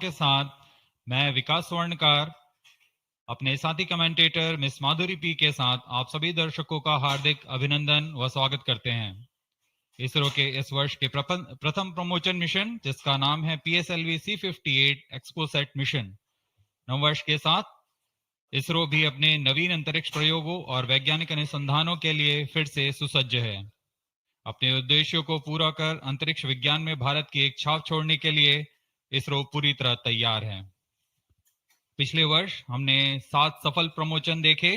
के साथ मैं विकास स्वर्णकार अपने साथी कमेंटेटर मिस माधुरी पी के साथ आप सभी दर्शकों का हार्दिक अभिनंदन व स्वागत करते हैं। इसरो के इस वर्ष के प्रथम प्रमोशन मिशन जिसका नाम है PSLV-C58 एक्सपोसैट मिशन नववर्ष के साथ इसरो भी अपने नवीन अंतरिक्ष प्रयोगों और वैज्ञानिक अनुसंधानों के लिए फिर से सुसज्ज है। अपने उद्देश्यों को पूरा कर अंतरिक्ष विज्ञान में भारत की एक छाप छोड़ने के लिए इसरो पूरी तरह तैयार है। पिछले वर्ष हमने 7 सफल प्रमोशन देखे।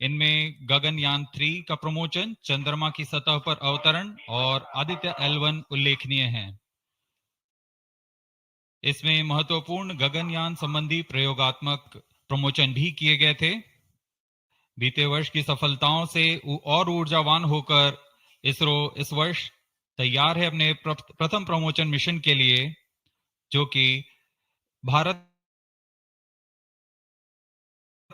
इनमें गगनयान 3 का प्रमोशन, चंद्रमा की सतह पर अवतरण और आदित्य L1 उल्लेखनीय हैं। इसमें महत्वपूर्ण गगनयान संबंधी प्रयोगात्मक प्रमोशन भी किए गए थे। बीते वर्ष की सफलताओं से और ऊर्जावान होकर इसरो इस वर्ष तैयार है अपने प्रथम प्रमोशन मिशन के लिए, जो कि भारत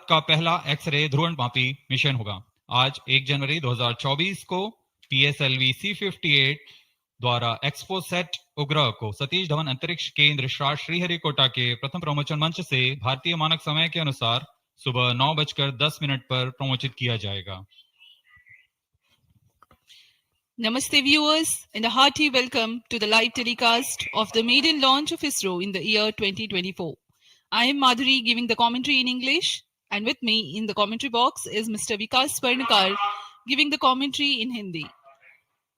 का पहला एक्सरे ध्रुवणमापी मिशन होगा। आज 1 जनवरी 2024 को PSLV-C58 द्वारा एक्सपोसैट उपग्रह को सतीश धवन अंतरिक्ष केंद्र श्रीहरिकोटा के प्रथम प्रमोशन मंच से भारतीय मानक समय के अनुसार सुबह 9:10 पर प्रमोशित किया जाएगा। Namaste viewers and a hearty welcome to the live telecast of the maiden launch of ISRO in the year 2024. I am Madhuri giving the commentary in English, and with me in the commentary box is Mr. Vikas Swarnakar giving the commentary in Hindi.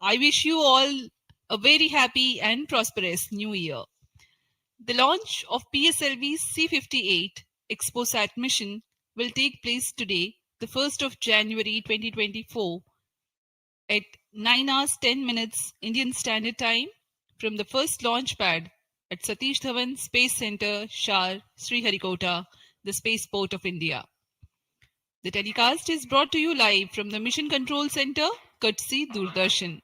I wish you all a very happy and prosperous new year. The launch of PSLV-C58 XPoSat mission will take place today, the 1st of January 2024 at 9 hours 10 minutes Indian Standard Time from the first launch pad at Satish Dhawan Space Center, Shar, Sriharikota, the spaceport of India. The telecast is brought to you live from the Mission Control Center, courtesy Doordarshan.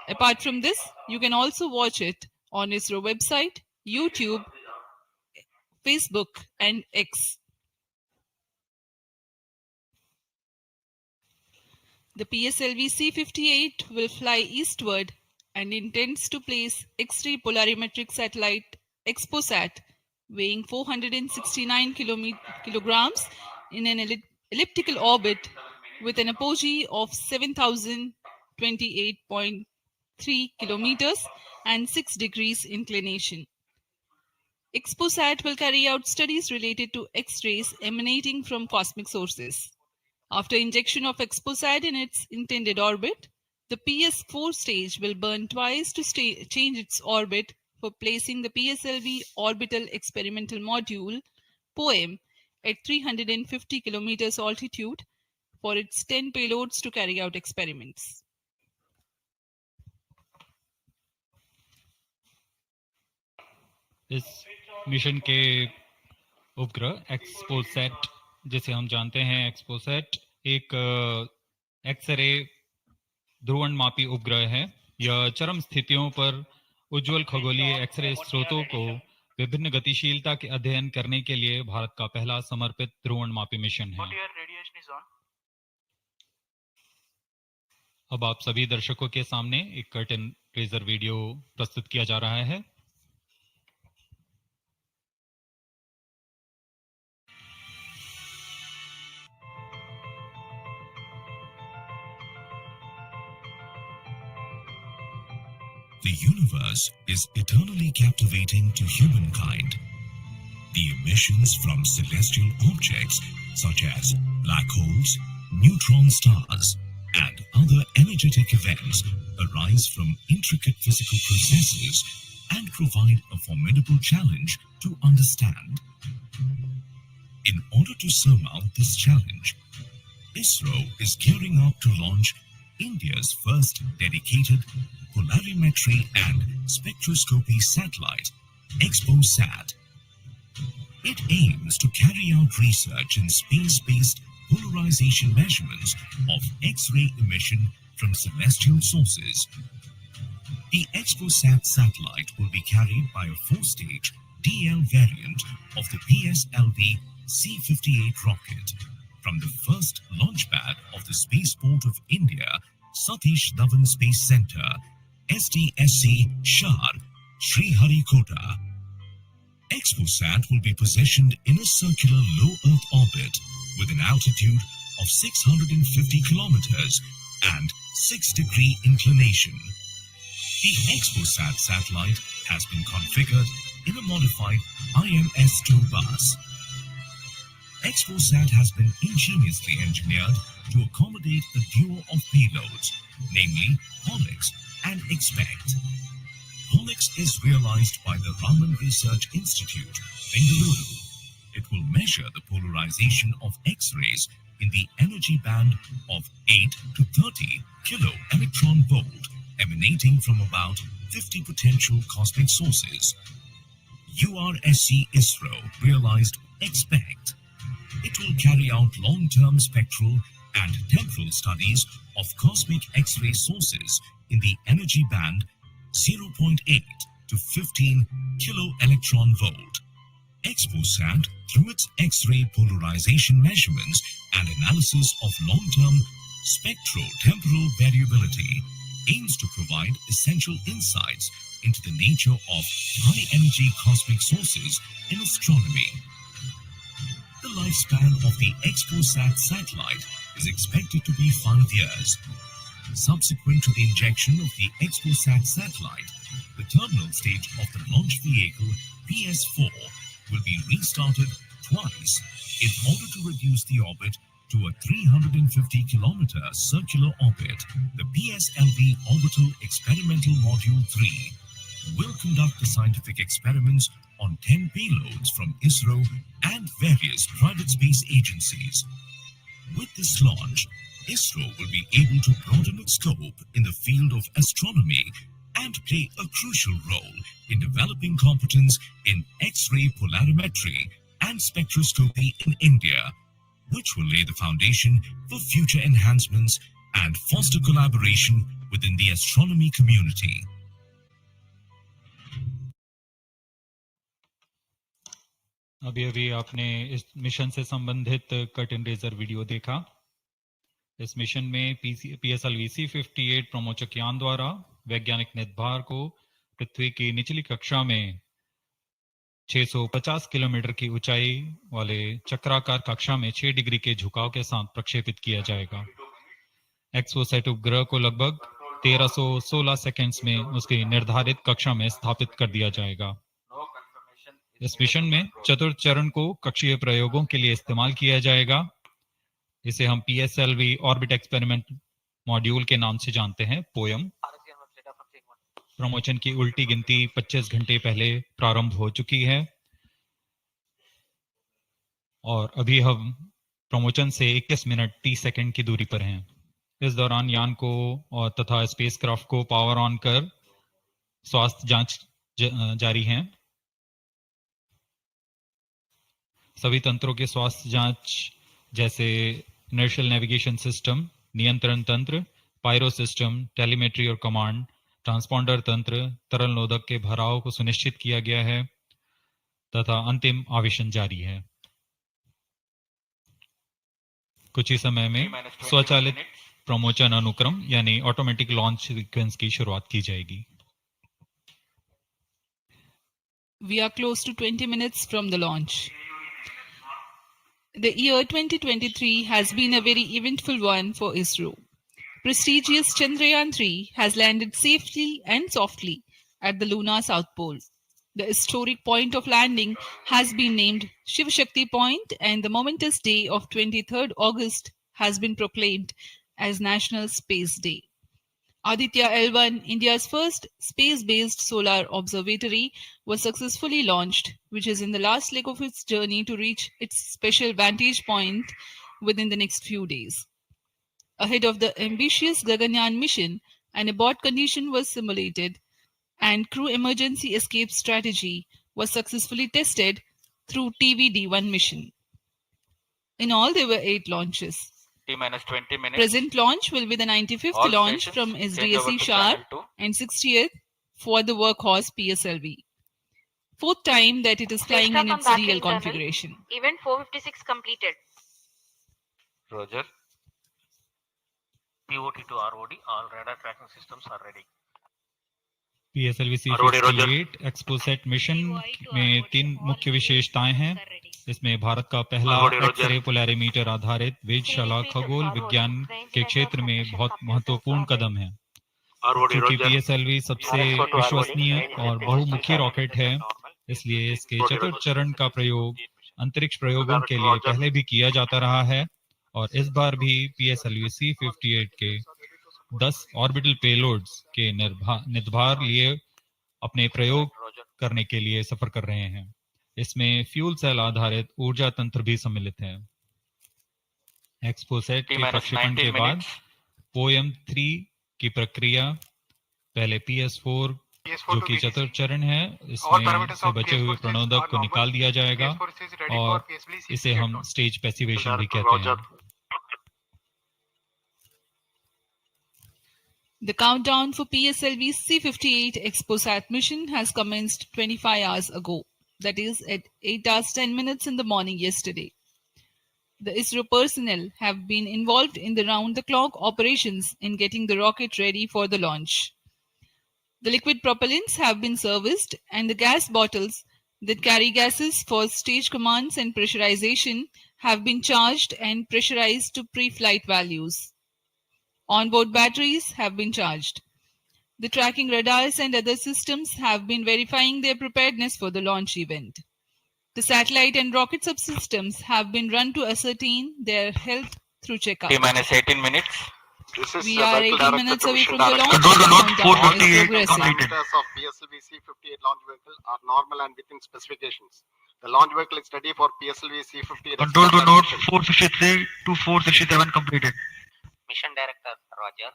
Apart from this, you can also watch it on ISRO website, YouTube, Facebook and X. The PSLV-C58 will fly eastward and intends to place X-ray polarimetric satellite XPoSat weighing 469 kilograms in an elliptical orbit with an apogee of 7,028.3 kilometers and 6 degrees inclination. XPoSat will carry out studies related to X-rays emanating from cosmic sources. After injection of XPoSat in its intended orbit, the PS4 stage will burn twice to change its orbit for placing the PSLV Orbital Experimental Module (POEM) at 350 kilometers altitude for its 10 payloads to carry out experiments. इस mission के उपग्रह XPoSat, जिसे हम जानते हैं XPoSat, एक x ray ध्रुवणमापी उपग्रह है। यह चरम स्थितियों पर उज्जवल खगोलीय एक्सरे स्रोतों को विभिन्न गतिशीलता के अध्ययन करने के लिए भारत का पहला समर्पित ध्रुवणमापी मिशन है। अब आप सभी दर्शकों के सामने एक कर्टन रेजर वीडियो प्रस्तुत किया जा रहा है। The universe is eternally captivating to humankind. The emissions from celestial objects such as black holes, neutron stars, and other energetic events arise from intricate physical processes and provide a formidable challenge to understand. In order to surmount this challenge, ISRO is gearing up to launch India's first dedicated polarimetry and spectroscopy satellite, XPoSat. It aims to carry out research in space-based polarization measurements of X-ray emission from celestial sources. The XPoSat satellite will be carried by a 4-stage DL variant of the PSLV-C58 rocket from the first launch pad of the spaceport of India, Satish Dhawan Space Center, STSC, Shar, Sriharikota. XPoSat will be positioned in a circular low Earth orbit with an altitude of 650 kilometers and 6-degree inclination. The XPoSat satellite has been configured in a modified IMS-2 bus. XPoSat has been ingeniously engineered to accommodate a duo of payloads, namely HOLIX and XPECT. HOLIX is realized by the Raman Research Institute, Bengaluru. It will measure the polarization of X-rays in the energy band of 8 to 30 kilo electron volt emanating from about 50 potential cosmic sources. URSC ISRO realized XPECT. It will carry out long-term spectral and temporal studies of cosmic X-ray sources in the energy band 0.8 to 15 kilo electron volt. XPoSat, through its X-ray polarization measurements and analysis of long-term spectro-temporal variability, aims to provide essential insights into the nature of high-energy cosmic sources in astronomy. The lifespan of the XPoSat satellite is expected to be 5 years. Subsequent to the injection of the XPoSat satellite, the terminal stage of the launch vehicle PS4 will be restarted twice in order to reduce the orbit to a 350-kilometer circular orbit. The PSLV Orbital Experimental Module 3 will conduct the scientific experiments on 10 payloads from ISRO and various private space agencies. With this launch, ISRO will be able to broaden its scope in the field of astronomy and play a crucial role in developing competence in X-ray polarimetry and spectroscopy in India, which will lay the foundation for future enhancements and foster collaboration within the astronomy community. अभी अभी आपने इस mission से संबंधित cut and razor video देखा। इस mission में PSLV-C58 प्रमोचक यान द्वारा वैज्ञानिक निर्धार को पृथ्वी की निचली कक्षा में 650 किलोमीटर की ऊंचाई वाले चक्राकार कक्षा में 6 डिग्री के झुकाव के साथ प्रक्षेपित किया जाएगा। एक्सपोसैट उपग्रह को लगभग 1316 सेकंड्स में उसकी निर्धारित कक्षा में स्थापित कर दिया जाएगा। इस मिशन में चतुर्थ चरण को कक्षीय प्रयोगों के लिए इस्तेमाल किया जाएगा। इसे हम PSLV ऑर्बिट एक्सपेरिमेंट मॉड्यूल के नाम से जानते हैं, पोयम। प्रमोशन की उल्टी गिनती 25 घंटे पहले प्रारंभ हो चुकी है और अभी हम प्रमोशन से 21 मिनट 30 सेकंड की दूरी पर हैं। इस दौरान यान को और तथा स्पेसक्राफ्ट को पावर ऑन कर स्वास्थ्य जांच जारी है। सभी तंत्रों के स्वास्थ्य जांच जैसे इनर्शियल नेविगेशन सिस्टम, नियंत्रण तंत्र, पायरो सिस्टम, टेलीमेट्री और कमांड, ट्रांसपॉन्डर तंत्र, तरल नोदक के भराव को सुनिश्चित किया गया है तथा अंतिम आवेशन जारी है। कुछ ही समय में स्वचालित प्रमोचन अनुक्रम यानी ऑटोमेटिक लॉन्च सीक्वेंस की शुरुआत की जाएगी। We are close to 20 minutes from the launch. The year 2023 has been a very eventful one for ISRO. Prestigious Chandrayaan-3 has landed safely and softly at the lunar South Pole. The historic point of landing has been named Shiv Shakti Point, and the momentous day of 23rd August has been proclaimed as National Space Day. Aditya L1, India's first space-based solar observatory, was successfully launched, which is in the last leg of its journey to reach its special vantage point within the next few days. Ahead of the ambitious Gaganyaan mission, an abort condition was simulated, and crew emergency escape strategy was successfully tested through TVD-1 mission. In all, there were 8 launches. T-minus 20 minutes. Present launch will be the 95th All launch stations, from change over SDSC to Sharp channel 2. and 60th for the workhorse PSLV. 4th time that it is flying in its real configuration. Event 456 completed. Roger. POT to ROD, all radar tracking systems are ready. PSLV-C58 XPoSat mission में 3 मुख्य विशेषताएं हैं। इसमें भारत का पहला x ray polarimeter आधारित वेधशाला खगोल विज्ञान के क्षेत्र में बहुत महत्वपूर्ण कदम है। क्योंकि PSLV सबसे विश्वसनीय और बहुमुखी रॉकेट है, इसलिए इसके चतुर्थ चरण का प्रयोग अंतरिक्ष प्रयोगों के लिए पहले भी किया जाता रहा है और इस बार भी PSLV-C58 के 10 ऑर्बिटल पेलोड्स के निर्धार लिए अपने प्रयोग करने के लिए सफर कर रहे हैं। इसमें फ्यूल सेल आधारित ऊर्जा तंत्र भी सम्मिलित है। एक्सपोसेट के प्रक्षेपण के बाद POEM-3 की प्रक्रिया पहले PS4 जो कि चतुर्थ चरण है, इसमें से बचे हुए प्रणोदक को निकाल दिया जाएगा और इसे हम स्टेज पैसिवेशन भी कहते हैं। The countdown for PSLV-C58 XPoSat mission has commenced 25 hours ago, that is at 8 hours 10 minutes in the morning yesterday. The ISRO personnel have been involved in the round-the-clock operations in getting the rocket ready for the launch. The liquid propellants have been serviced and the gas bottles that carry gases for stage commands and pressurization have been charged and pressurized to pre-flight values. Onboard batteries have been charged. The tracking radars and other systems have been verifying their preparedness for the launch event. The satellite and rocket subsystems have been run to ascertain their health through checkup. T-18 minutes. We are 18 minutes away from the launch. Control to note Countdown is 458 progressing. completed. Parameters of PSLV-C58 launch vehicle are normal and within specifications. The launch vehicle is ready for PSLV-C58. Control to note 463 to 467 completed. Mission Director, Roger.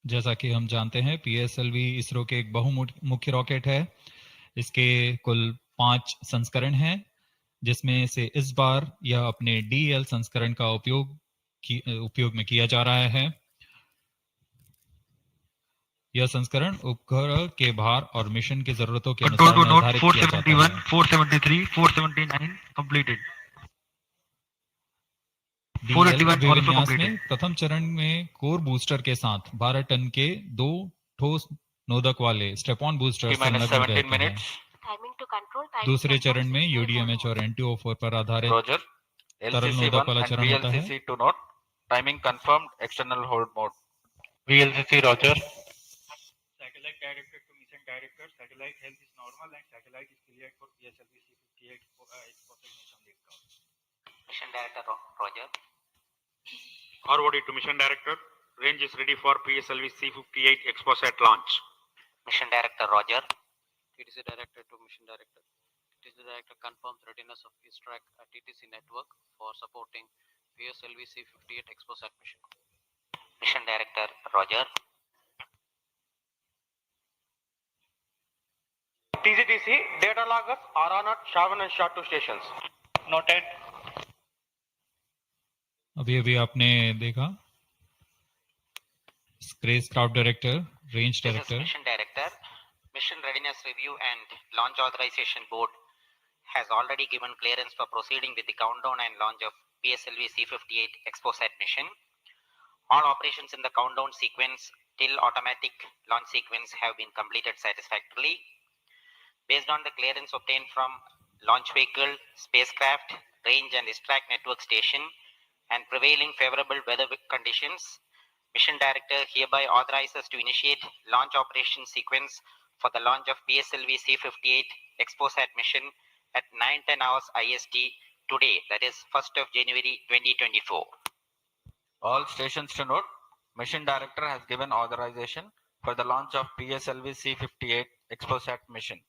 जैसा कि हम जानते हैं, PSLV ISRO के एक बहुमुखी rocket है। इसके कुल 5 संस्करण हैं, जिसमें से इस बार यह अपने DL संस्करण का उपयोग में किया जा रहा है। यह संस्करण उपग्रह के भार और मिशन की जरूरतों के अनुसार निर्धारित किया जाता है। 473, 479 completed. DL विन्यास में प्रथम चरण में कोर बूस्टर के साथ 12 टन के 2 ठोस नोदक वाले स्टेप-ऑन बूस्टर संलग्न रहते हैं। Timing to control. दूसरे चरण में UDMH और NTO4 पर आधारित Roger. तरल नोदक वाला LCC1 and चरण होता है। VLCC to note. Timing confirmed. External hold mode. VLCC Roger. Satellite director to mission director. Satellite health is normal and satellite is cleared for PSLV-C58 XPoSa mission liftoff. Mission Director, Roger. ROD to mission director. Range is ready for PSLV-C58 XPoSat launch. Mission Director, Roger. TTC Director to Mission Director. TTC Director confirms readiness of ISRO TTC network for supporting PSLV-C58 XPoSat mission. Mission Director, Roger. TCTC data loggers are on at Shavan and SHA-2 stations. Noted. अभी आपने देखा spacecraft director, range This is director. Mission Director. Mission Readiness Review and Launch Authorization Board has already given clearance for proceeding with the countdown and launch of PSLV-C58 XPoSat mission. All operations in the countdown sequence till automatic launch sequence have been completed satisfactorily. Based on the clearance obtained from launch vehicle, spacecraft, range and ISRO network station and prevailing favorable weather conditions, Mission Director hereby authorizes to initiate launch operation sequence for the launch of PSLV-C58 XPoSat mission at 9:10 hours IST today, that is 1st of January 2024. All stations to note. Mission Director has given authorization for the launch of PSLV-C58 XPoSat mission.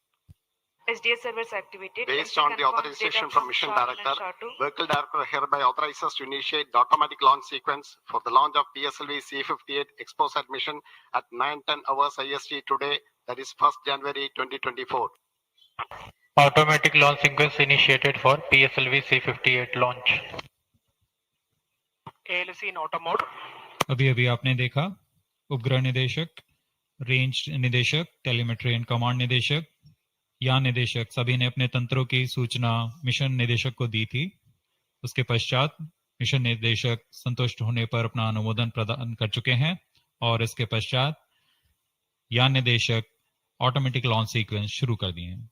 SDS servers activated. Based on the authorization from Mission Director, Vehicle Director hereby authorizes to initiate the automatic launch sequence for the launch of PSLV-C58 XPoSat mission at 9:10 hours IST today, that is 1st January 2024. Automatic launch sequence initiated for PSLV-C58 launch. ALC in auto mode. अभी आपने देखा उपग्रह निदेशक, range निदेशक, telemetry and command निदेशक, यान निदेशक सभी ने अपने तंत्रों की सूचना मिशन निदेशक को दी थी। उसके पश्चात मिशन निर्देशक संतुष्ट होने पर अपना अनुमोदन प्रदान कर चुके हैं और इसके पश्चात यान निर्देशक ऑटोमेटिक लॉन्च सीक्वेंस शुरू कर दिए हैं।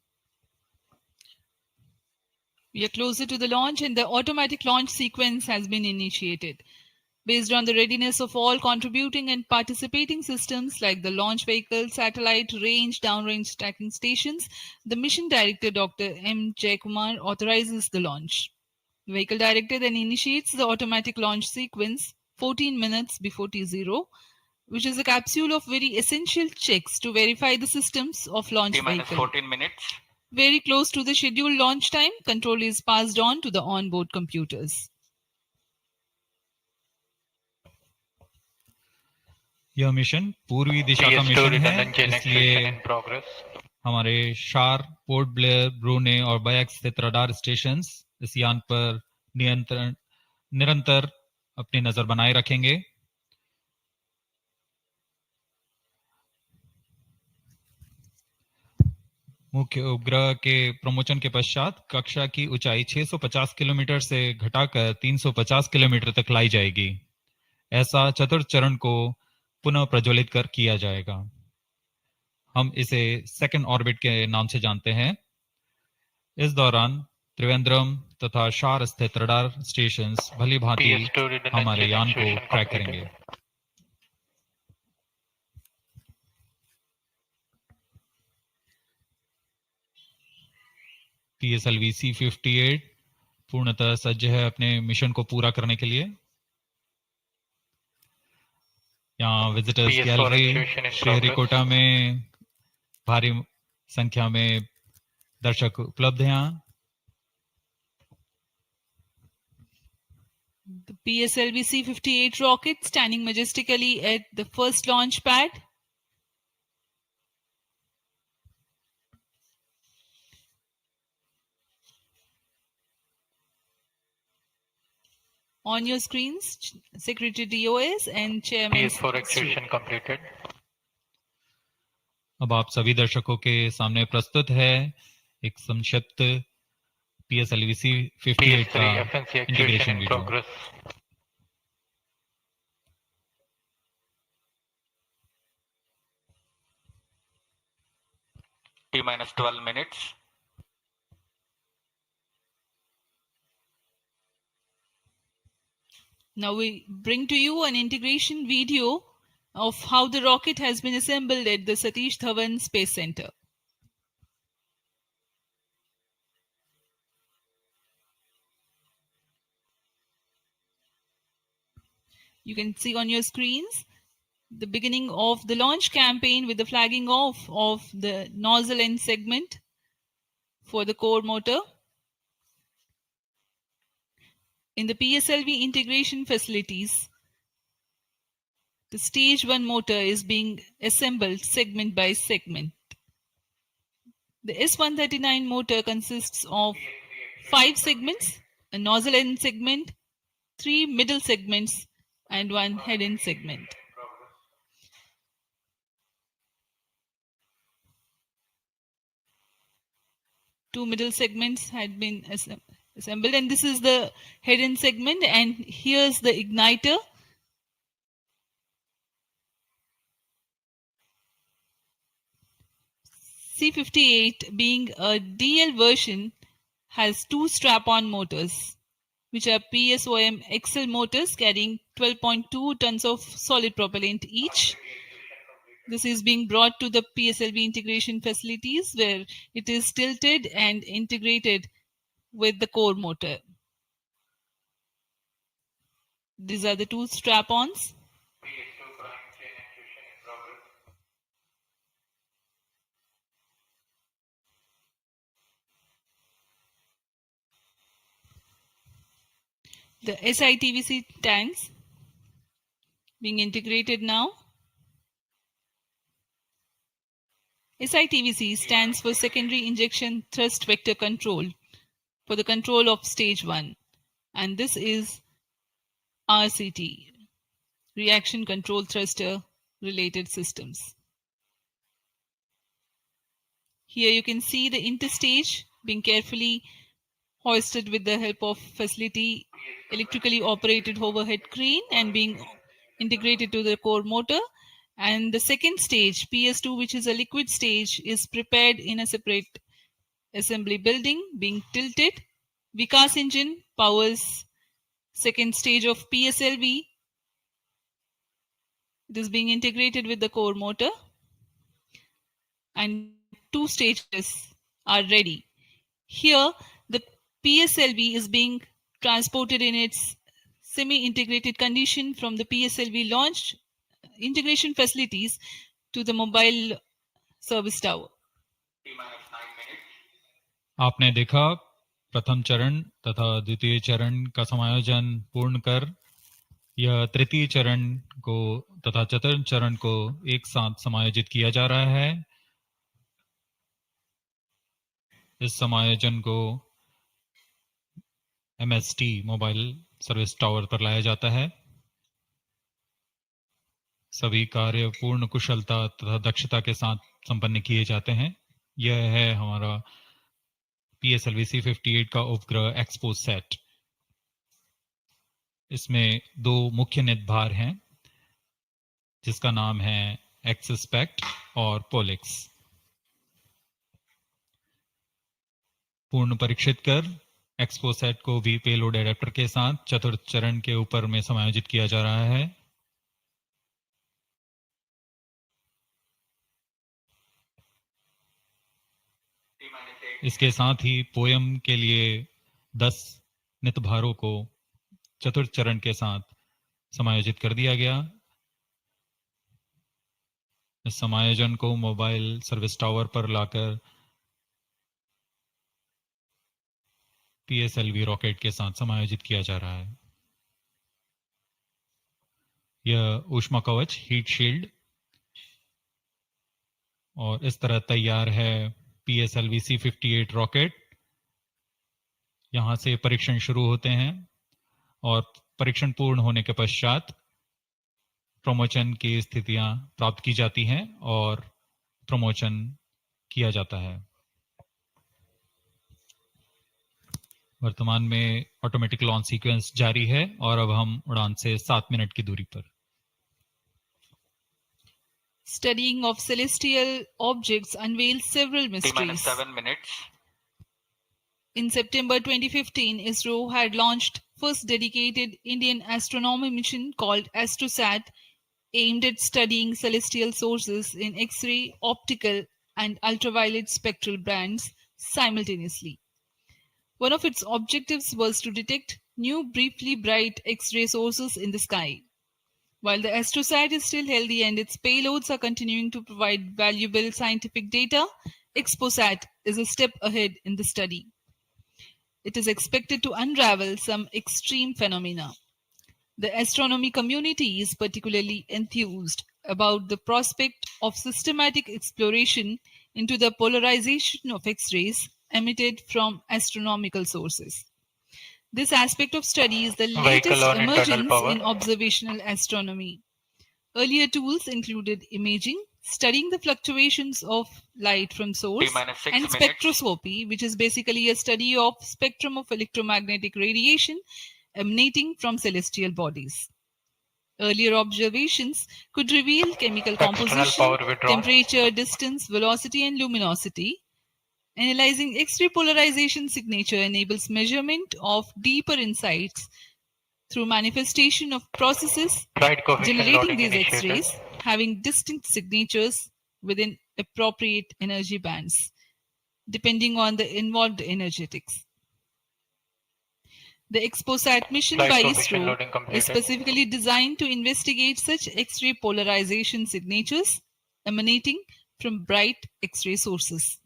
We are closer to the launch and the automatic launch sequence has been initiated. Based on the readiness of all contributing and participating systems like the launch vehicle, satellite, range, downrange tracking stations, the mission director Dr. M. Jayakumar authorizes the launch. The vehicle director then initiates the automatic launch sequence 14 minutes before T0, which is a capsule of very essential checks to verify the systems of launch vehicle. 14 minutes. Very close to the scheduled launch time, control is passed on to the onboard computers. यह mission पूर्वी दिशा का mission है, इसलिए हमारे शार, port Blair, ब्रूने और back स्थित radar stations इस यान पर निरंतर अपनी नजर बनाए रखेंगे। मुख्य उपग्रह के प्रमोशन के पश्चात कक्षा की ऊंचाई 650 किलोमीटर से घटाकर 350 किलोमीटर तक लाई जाएगी। ऐसा चतुर्थ चरण को पुनः प्रज्वलित कर किया जाएगा। हम इसे सेकंड ऑर्बिट के नाम से जानते हैं। इस दौरान त्रिवेंद्रम तथा शार स्थित रडार स्टेशंस भली भांति हमारे यान को ट्रैक करेंगे। PSLV-C58 पूर्णतः सज्ज है अपने मिशन को पूरा करने के लिए। यहाँ विजिटर्स गैलरी श्रीहरिकोटा में भारी संख्या में दर्शक उपलब्ध हैं। The PSLV-C58 rocket standing majestically at the first launch pad. On your screens, Secretary DOS and Chairman. PS4 actuation completed. अब आप सभी दर्शकों के सामने प्रस्तुत है एक संक्षिप्त PSLV-C58 का integration video. T-12 minutes. Now we bring to you an integration video of how the rocket has been assembled at the Satish Dhawan Space Center. You can see on your screens the beginning of the launch campaign with the flagging off of the nozzle end segment for the core motor. In the PSLV integration facilities, the stage 1 motor is being assembled segment by segment. The S139 motor consists of 5 segments, a nozzle end segment, 3 middle segments, and 1 head end segment. Two middle segments had been assembled, and this is the head end segment, and here's the igniter. C58 being a DL version has 2 strap-on motors, which are PSOM XL motors carrying 12.2 tons of solid propellant each. This is being brought to the PSLV integration facilities where it is tilted and integrated with the core motor. These are the 2 strap-ons. The SITVC tanks being integrated now. SITVC stands for Secondary Injection Thrust Vector Control for the control of stage 1, and this is RCT, Reaction Control Thruster Related Systems. Here you can see the interstage being carefully hoisted with the help of facility electrically operated overhead crane and being integrated to the core motor. And the second stage, PS2, which is a liquid stage, is prepared in a separate assembly building being tilted. Vikas engine powers second stage of PSLV. It is being integrated with the core motor, and two stages are ready. Here, the PSLV is being transported in its semi-integrated condition from the PSLV launch integration facilities to the mobile service tower. आपने देखा प्रथम चरण तथा द्वितीय चरण का समायोजन पूर्ण कर यह तृतीय चरण को तथा चतुर्थ चरण को एक साथ समायोजित किया जा रहा है। इस समायोजन को MST मोबाइल सर्विस टावर पर लाया जाता है। सभी कार्य पूर्ण कुशलता तथा दक्षता के साथ संपन्न किए जाते हैं। यह है हमारा PSLV-C58 का उपग्रह एक्सपोसैट। इसमें दो मुख्य निदभार हैं जिसका नाम है एक्सपेक्ट और पोलिक्स। पूर्ण परीक्षित कर एक्सपोसैट को भी पेलोड एडेप्टर के साथ चतुर्थ चरण के ऊपर में समायोजित किया जा रहा है। इसके साथ ही पोयम के लिए 10 नितभारों को चतुर्थ चरण के साथ समायोजित कर दिया गया। इस समायोजन को मोबाइल सर्विस टावर पर लाकर PSLV रॉकेट के साथ समायोजित किया जा रहा है। यह ऊष्मा कवच हीट शील्ड और इस तरह तैयार है PSLV-C58 रॉकेट। यहां से परीक्षण शुरू होते हैं और परीक्षण पूर्ण होने के पश्चात प्रमोशन की स्थितियां प्राप्त की जाती हैं और प्रमोशन किया जाता है। वर्तमान में ऑटोमेटिक लॉन्च सीक्वेंस जारी है और अब हम उड़ान से 7 मिनट की दूरी पर। Studying of celestial objects unveils several mysteries. 7 minutes. In September 2015, ISRO had launched first dedicated Indian astronomy mission called AstroSat, aimed at studying celestial sources in X-ray, optical, and ultraviolet spectral bands simultaneously. One of its objectives was to detect new briefly bright X-ray sources in the sky. While the AstroSat is still healthy and its payloads are continuing to provide valuable scientific data, XPoSat is a step ahead in the study. It is expected to unravel some extreme phenomena. The astronomy community is particularly enthused about the prospect of systematic exploration into the polarization of X-rays emitted from astronomical sources. This aspect of study is the latest emergence in observational astronomy. Earlier tools included imaging, studying the fluctuations of light from source, and spectroscopy, which is basically a study of spectrum of electromagnetic radiation emanating from celestial bodies. Earlier observations could reveal chemical composition, temperature, distance, velocity, and luminosity. Analyzing X-ray polarization signature enables measurement of deeper insights through manifestation of processes generating these X-rays having distinct signatures within appropriate energy bands, depending on the involved energetics. The XPoSat mission by ISRO is specifically designed to investigate such X-ray polarization signatures emanating from bright X-ray sources.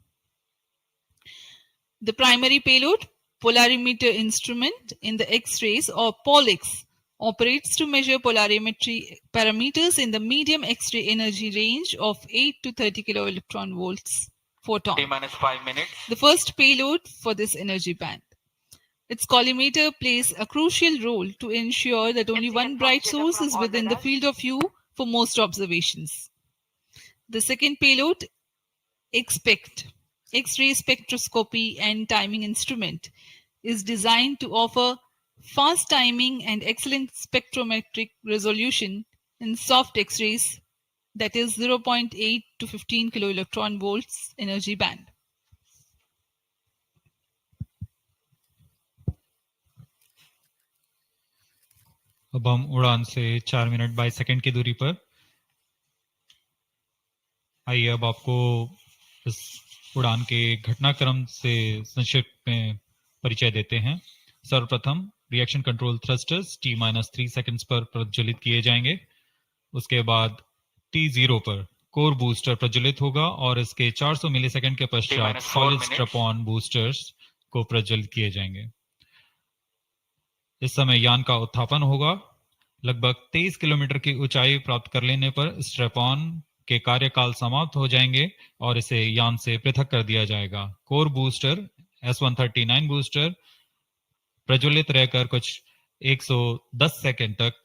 The primary payload, polarimeter instrument in the X-rays or POLIX, operates to measure polarimetry parameters in the medium X-ray energy range of 8 to 30 kiloelectron volts photon. T-5 minutes. The first payload for this energy band. Its collimator plays a crucial role to ensure that only one bright source is within the field of view for most observations. The second payload, XPECT, X-ray spectroscopy and timing instrument, is designed to offer fast timing and excellent spectrometric resolution in soft X-rays, that is 0.8 to 15 kiloelectron volts energy band. अब हम उड़ान से 4 minute 22 second की दूरी पर। आइए अब आपको इस उड़ान के घटनाक्रम से संक्षिप्त में परिचय देते हैं। सर्वप्रथम reaction control thrusters T-3 seconds पर प्रज्वलित किए जाएंगे। उसके बाद T0 पर कोर बूस्टर प्रज्वलित होगा और इसके 400 मिलीसेकंड के पश्चात सॉलिड स्ट्रैप-ऑन बूस्टर्स को प्रज्वलित किए जाएंगे। इस समय यान का उत्थापन होगा। लगभग 23 किलोमीटर की ऊंचाई प्राप्त कर लेने पर स्ट्रैप-ऑन के कार्यकाल समाप्त हो जाएंगे और इसे यान से पृथक कर दिया जाएगा। कोर बूस्टर S139 बूस्टर प्रज्वलित रहकर कुछ 110 सेकंड तक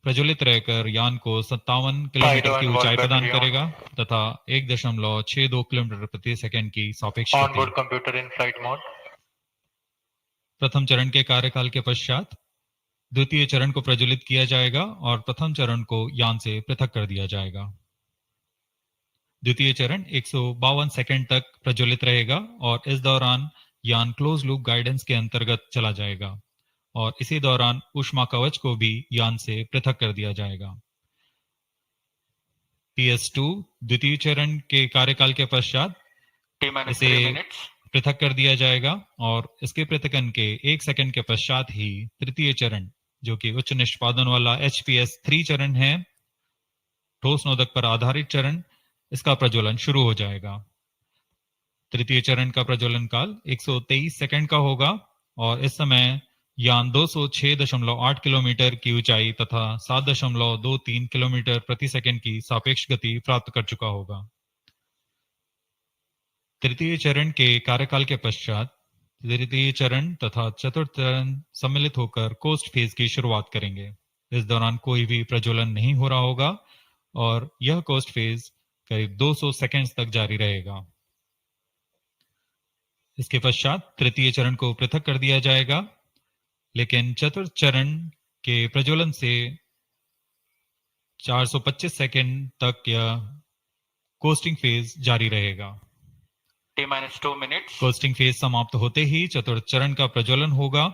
प्रज्वलित रहकर यान को 57 किलोमीटर की ऊंचाई प्रदान करेगा तथा 1.62 किलोमीटर प्रति सेकंड की सापेक्ष Onboard computer in flight mode. प्रथम चरण के कार्यकाल के पश्चात द्वितीय चरण को प्रज्वलित किया जाएगा और प्रथम चरण को यान से पृथक कर दिया जाएगा। द्वितीय चरण 152 सेकंड तक प्रज्वलित रहेगा और इस दौरान यान क्लोज लूप गाइडेंस के अंतर्गत चला जाएगा और इसी दौरान ऊष्मा कवच को भी यान से पृथक कर दिया जाएगा। PS2 द्वितीय चरण के कार्यकाल के पश्चात इसे पृथक कर दिया जाएगा और इसके पृथकन के 1 सेकंड के पश्चात ही तृतीय चरण, जो कि उच्च निष्पादन वाला HPS3 चरण है, ठोस नोदक पर आधारित चरण, इसका प्रज्वलन शुरू हो जाएगा। तृतीय चरण का प्रज्वलन काल 123 सेकंड का होगा और इस समय यान 206.8 किलोमीटर की ऊंचाई तथा 7.23 किलोमीटर प्रति सेकंड की सापेक्ष गति प्राप्त कर चुका होगा। तृतीय चरण के कार्यकाल के पश्चात तृतीय चरण तथा चतुर्थ चरण सम्मिलित होकर कोस्ट फेज की शुरुआत करेंगे। इस दौरान कोई भी प्रज्वलन नहीं हो रहा होगा और यह कोस्ट फेज करीब 200 सेकंड्स तक जारी रहेगा। इसके पश्चात तृतीय चरण को पृथक कर दिया जाएगा, लेकिन चतुर्थ चरण के प्रज्वलन से 425 सेकंड तक यह कोस्टिंग फेज जारी रहेगा। T-2 minutes. कोस्टिंग फेज समाप्त होते ही चतुर्थ चरण का प्रज्वलन होगा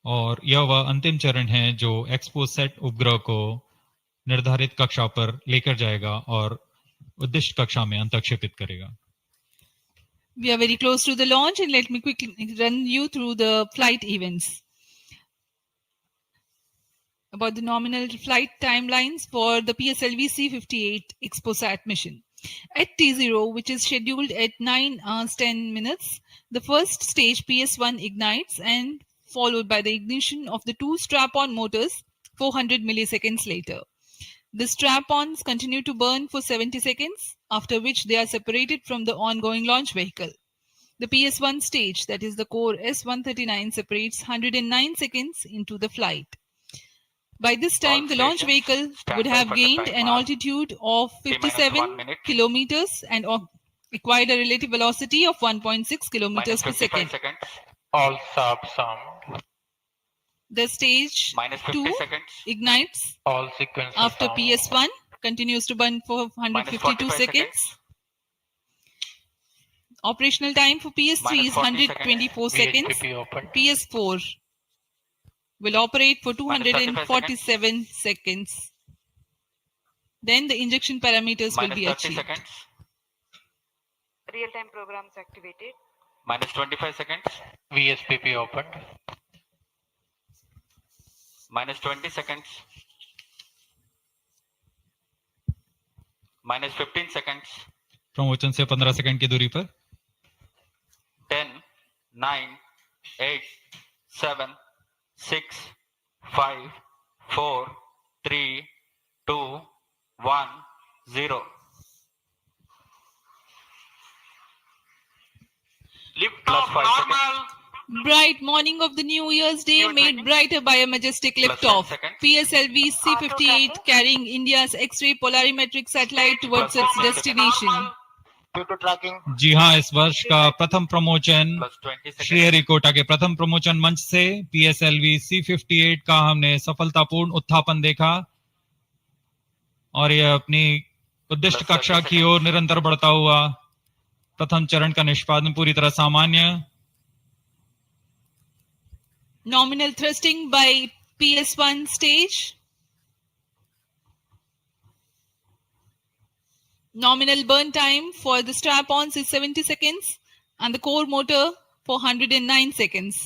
और यह वह अंतिम चरण है जो एक्सपोसेट उपग्रह को निर्धारित कक्षा पर लेकर जाएगा और उद्दिष्ट कक्षा में अंतक्षेपित करेगा। We are very close to the launch and let me quickly run you through the flight events. About the nominal flight timelines for the PSLV-C58 XPoSa mission. At T0, which is scheduled at 9 hours 10 minutes, the first stage PS1 ignites and followed by the ignition of the two strap-on motors 400 milliseconds later. The strap-ons continue to burn for 70 seconds, after which they are separated from the ongoing launch vehicle. The PS1 stage, that is the core S139, separates 109 seconds into the flight. By this time, the launch vehicle would have gained an altitude of 57 kilometers and acquired a relative velocity of 1.6 kilometers per second. All sub-sound. The stage 2 ignites All sequence after sound. PS1, continues to burn for 152 seconds. Operational time for PS3 is 124 seconds. VHPP open. PS4 will operate for 247 seconds. Then the injection parameters will be 30 achieved. seconds. Real-time programs activated. Minus 25 seconds. VSPP opened. Minus 20 seconds. Minus 15 seconds. प्रमोचन से 15 second की दूरी पर 10, 9, 8, 7, 6, 5, 4, 3, 2, 1, 0. Lift Plus off 5 normal. seconds. Bright morning of the New Year's Day Fuel made training. brighter by a majestic Plus liftoff. 10 seconds. PSLV-C58 carrying India's X-ray polarimetric satellite towards Plus its 10 seconds. destination. Normal. due to tracking. जी हाँ, इस वर्ष का प्रथम promotion plus 20 seconds. Sriharikota के प्रथम promotion मंच से PSLV C58 का हमने सफलतापूर्ण उत्थापन देखा और यह अपनी उद्दिष्ट Plus 30 कक्षा की ओर निरंतर बढ़ता हुआ। प्रथम चरण का निष्पादन पूरी तरह सामान्य। Nominal thrusting by PS1 stage. Nominal burn time for the strap-ons is 70 seconds and the core motor for 109 seconds.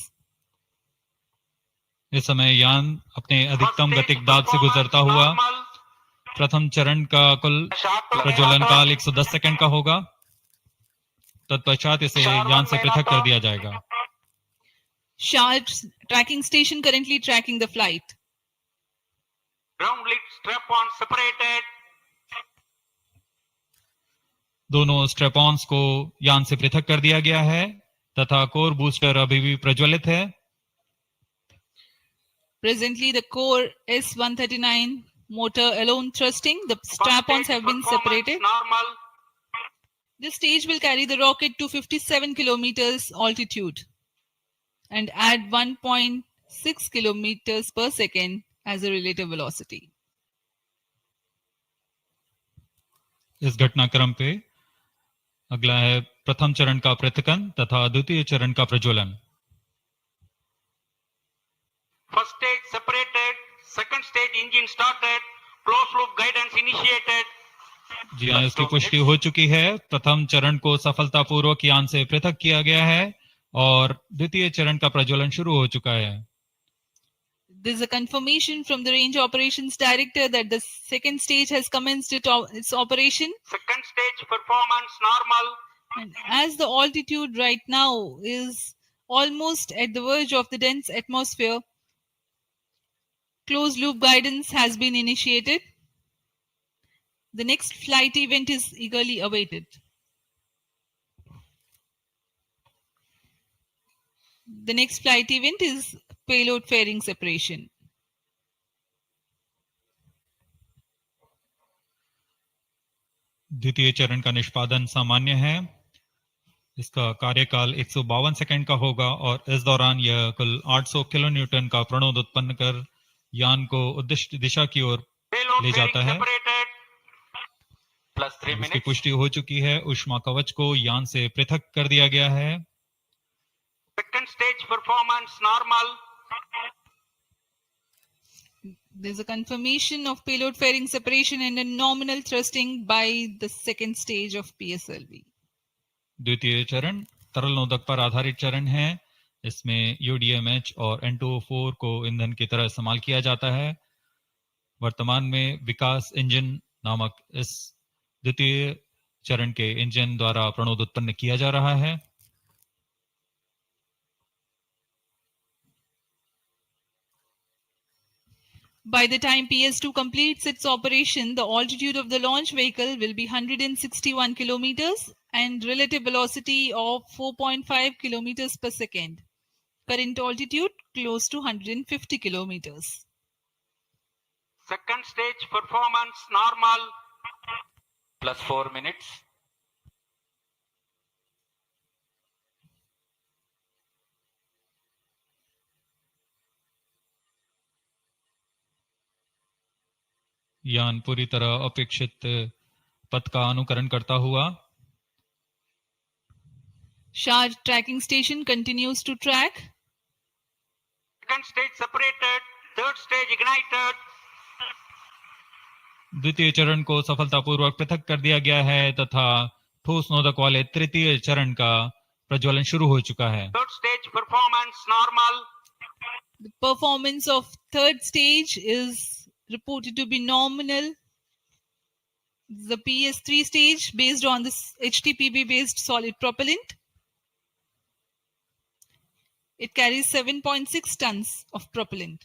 इस समय यान अपने अधिकतम गतिक दाब से गुजरता हुआ। प्रथम चरण का कुल प्रज्वलन काल 110 सेकंड का होगा। तत्पश्चात इसे यान से पृथक कर दिया जाएगा। Sharp tracking station currently tracking the flight. Ground lead strap-on separated. दोनों स्ट्रेपॉन्स को यान से पृथक कर दिया गया है तथा कोर बूस्टर अभी भी प्रज्वलित है। Presently, the core S139 motor alone thrusting. The strap-ons have been separated. Normal. This stage will carry the rocket to 57 kilometers altitude and add 1.6 kilometers per second as a relative velocity. इस घटनाक्रम पे अगला है प्रथम चरण का पृथकन तथा द्वितीय चरण का प्रज्वलन। First stage separated. Second stage engine started. Closed loop guidance initiated. जी हाँ, इसकी पुष्टि हो चुकी है। प्रथम चरण को सफलतापूर्वक यान से पृथक किया गया है और द्वितीय चरण का प्रज्वलन शुरू हो चुका है। There is a confirmation from the Range Operations Director that the second stage has commenced its operation. Second stage performance normal. And as the altitude right now is almost at the verge of the dense atmosphere, closed loop guidance has been initiated. The next flight event is eagerly awaited. The next flight event is payload fairing separation. द्वितीय चरण का निष्पादन सामान्य है। इसका कार्यकाल 152 second का होगा और इस दौरान यह कुल 800 किलो न्यूटन का प्रणोद उत्पन्न कर यान को उद्दिष्ट दिशा की ओर ले जाता है। plus 3 इसकी minutes. पुष्टि हो चुकी है। ऊष्मा कवच को यान से पृथक कर दिया गया है। Second stage performance normal. There's a confirmation of payload fairing separation and a nominal thrusting by the second stage of PSLV. द्वितीय चरण तरल नोदक पर आधारित चरण है। इसमें UDMH और N2O4 को ईंधन की तरह इस्तेमाल किया जाता है। वर्तमान में विकास इंजन नामक इस द्वितीय चरण के इंजन द्वारा प्रणोद उत्पन्न किया जा रहा है। By the time PS2 completes its operation, the altitude of the launch vehicle will be 161 kilometers and relative velocity of 4.5 kilometers per second. Current altitude close to 150 kilometers. Second stage performance normal. plus 4 minutes. यान पूरी तरह अपेक्षित पथ का अनुकरण करता हुआ। Sharp tracking station continues to track. Second stage separated. Third stage ignited. द्वितीय चरण को सफलतापूर्वक पृथक कर दिया गया है तथा ठोस नोदक वाले तृतीय चरण का प्रज्वलन शुरू हो चुका है। Third stage performance normal. The performance of third stage is reported to be nominal. The PS3 stage based on this HTPB based solid propellant. It carries 7.6 tons of propellant.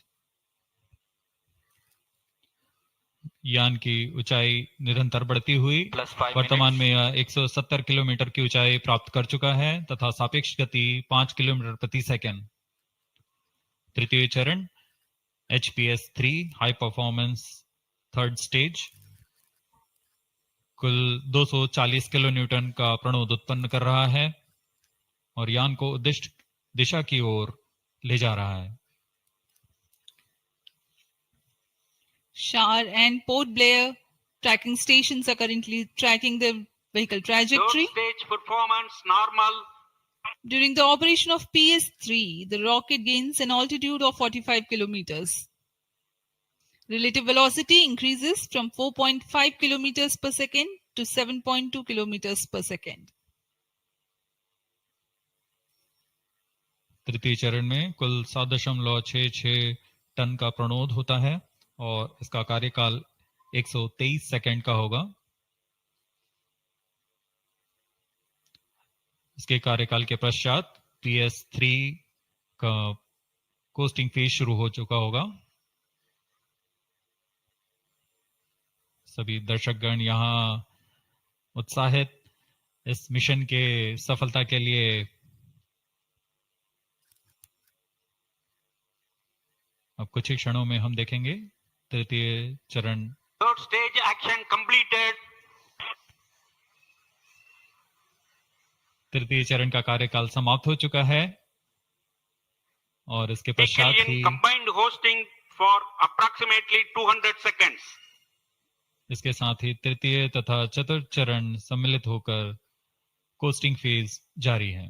यान की ऊंचाई निरंतर बढ़ती हुई plus 5 वर्तमान minutes. में यह 170 kilometre की ऊंचाई प्राप्त कर चुका है तथा सापेक्ष गति 5 किलोमीटर प्रति सेकंड। तृतीय चरण HPS3 high performance third stage. कुल 240 किलो न्यूटन का प्रणोद उत्पन्न कर रहा है और यान को उद्दिष्ट दिशा की ओर ले जा रहा है। Shar and Port Blair tracking stations are currently tracking the vehicle trajectory. Third stage performance normal. During the operation of PS3, the rocket gains an altitude of 45 kilometers. Relative velocity increases from 4.5 kilometers per second to 7.2 kilometers per second. तृतीय चरण में कुल 7.66 ton का प्रणोद होता है और इसका कार्यकाल 123 सेकंड का होगा। इसके कार्यकाल के पश्चात PS3 का कोस्टिंग फेज शुरू हो चुका होगा। सभी दर्शकगण यहाँ उत्साहित इस मिशन के सफलता के लिए अब कुछ ही क्षणों में हम देखेंगे तृतीय चरण। Third stage action completed. तृतीय चरण का कार्यकाल समाप्त हो चुका है और इसके पश्चात ही combined hosting for approximately 200 seconds. इसके साथ ही तृतीय तथा चतुर्थ चरण सम्मिलित होकर कोस्टिंग फेज जारी है।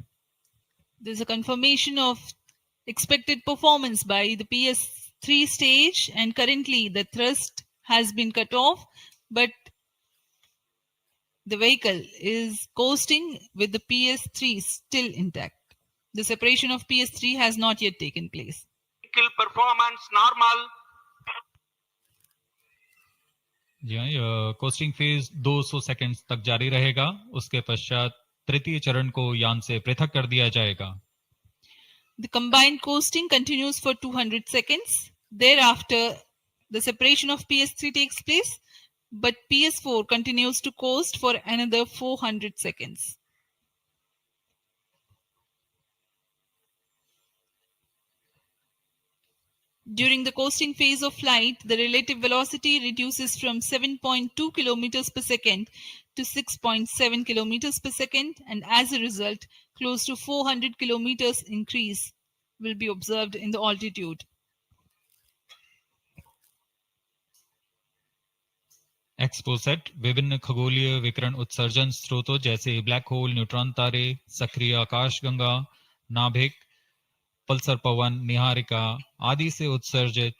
There is a confirmation of expected performance by the PS3 stage, and currently the thrust has been cut off, but the vehicle is coasting with the PS3 still intact. The separation of PS3 has not yet taken place. Vehicle performance normal. जी हाँ, यह costing phase 200 seconds तक जारी रहेगा। उसके पश्चात तृतीय चरण को यान से पृथक कर दिया जाएगा। The combined coasting continues for 200 seconds. Thereafter, the separation of PS3 takes place, but PS4 continues to coast for another 400 seconds. During the coasting phase of flight, the relative velocity reduces from 7.2 kilometers per second to 6.7 kilometers per second, and as a result, close to 400 kilometers increase will be observed in the altitude. XPoSat विभिन्न खगोलीय विकिरण उत्सर्जन स्रोतों जैसे black hole, neutron तारे, सक्रिय आकाशगंगा, नाभिक, पल्सर पवन, निहारिका आदि से उत्सर्जित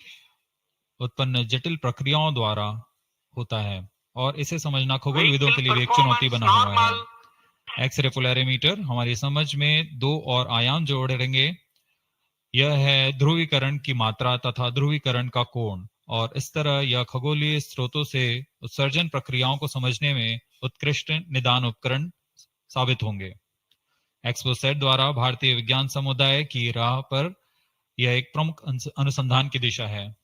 उत्पन्न जटिल प्रक्रियाओं द्वारा होता है और इसे समझना खगोलविदों के लिए एक चुनौती बना हुआ है। एक्सरे पोलैरिमीटर हमारी समझ में दो और आयाम जोड़ेंगे। यह है ध्रुवीकरण की मात्रा तथा ध्रुवीकरण का कोण, और इस तरह यह खगोलीय स्रोतों से उत्सर्जन प्रक्रियाओं को समझने में उत्कृष्ट निदान उपकरण साबित होंगे। एक्सपोसेट द्वारा भारतीय विज्ञान समुदाय की राह पर यह एक प्रमुख अनुसंधान की दिशा है।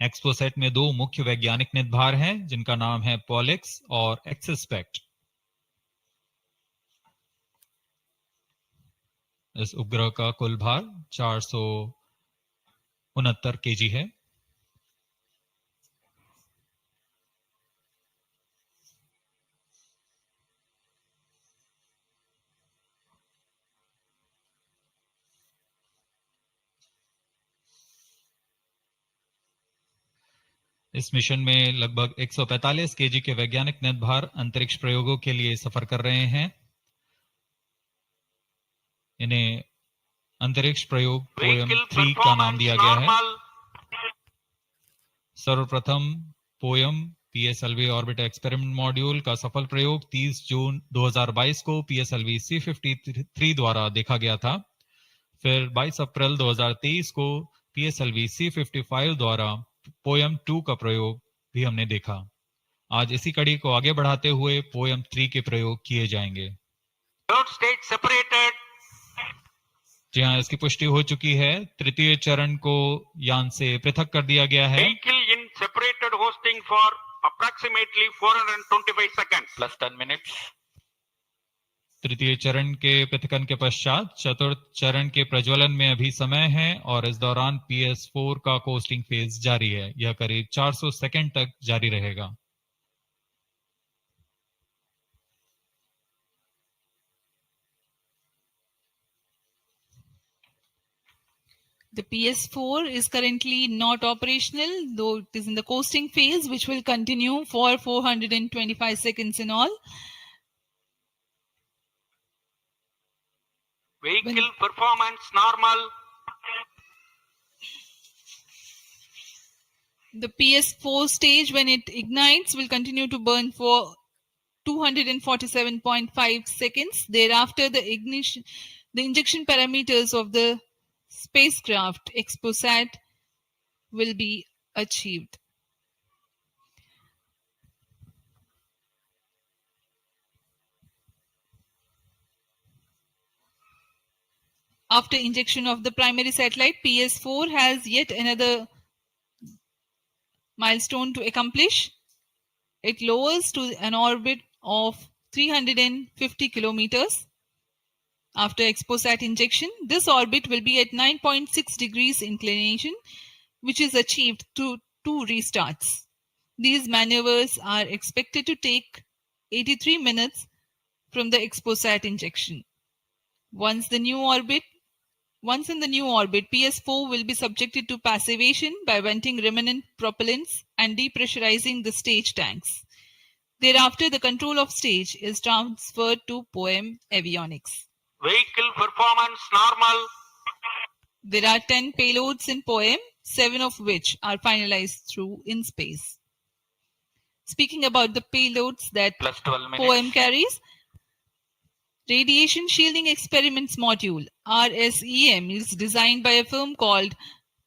एक्सपोसेट में दो मुख्य वैज्ञानिक निदभार हैं जिनका नाम है पॉलिक्स और एक्सस्पेक्ट। इस उपग्रह का कुल भार 469 केजी है। इस मिशन में लगभग 145 केजी के वैज्ञानिक निदभार अंतरिक्ष प्रयोगों के लिए सफर कर रहे हैं। इन्हें अंतरिक्ष प्रयोग पोयम 3 का नाम दिया गया है। सर्वप्रथम poem PSLV orbiter experiment module का सफल प्रयोग 30 जून 2022 को PSLV-C58 द्वारा देखा गया था। फिर 22 अप्रैल 2023 को PSLV-C55 द्वारा पोयम 2 का प्रयोग भी हमने देखा। आज इसी कड़ी को आगे बढ़ाते हुए पोयम 3 के प्रयोग किए जाएंगे। Third stage separated. जी हाँ, इसकी पुष्टि हो चुकी है। तृतीय चरण को यान से पृथक कर दिया गया है। Vehicle in separated hosting for approximately 425 seconds. Plus 10 minutes. तृतीय चरण के पृथकन के पश्चात चतुर्थ चरण के प्रज्वलन में अभी समय है और इस दौरान PS4 का कोस्टिंग फेज जारी है। यह करीब 400 सेकंड तक जारी रहेगा। The PS4 is currently not operational, though it is in the coasting phase, which will continue for 425 seconds in all. Vehicle performance normal. The PS4 stage, when it ignites, will continue to burn for 247.5 seconds. Thereafter, the injection parameters of the spacecraft XPoSat will be achieved. After injection of the primary satellite, PS4 has yet another milestone to accomplish. It lowers to an orbit of 350 kilometers. After XPoSat injection, this orbit will be at 9.6 degrees inclination, which is achieved through 2 restarts. These maneuvers are expected to take 83 minutes from the XPoSat injection. Once in the new orbit, PS4 will be subjected to passivation by venting remnant propellants and depressurizing the stage tanks. Thereafter, the control of stage is transferred to POEM Avionics. Vehicle performance normal. There are 10 payloads in POEM, 7 of which are finalized through in space. Speaking about the payloads that POEM carries, Radiation Shielding Experiments Module, RSEM, is designed by a firm called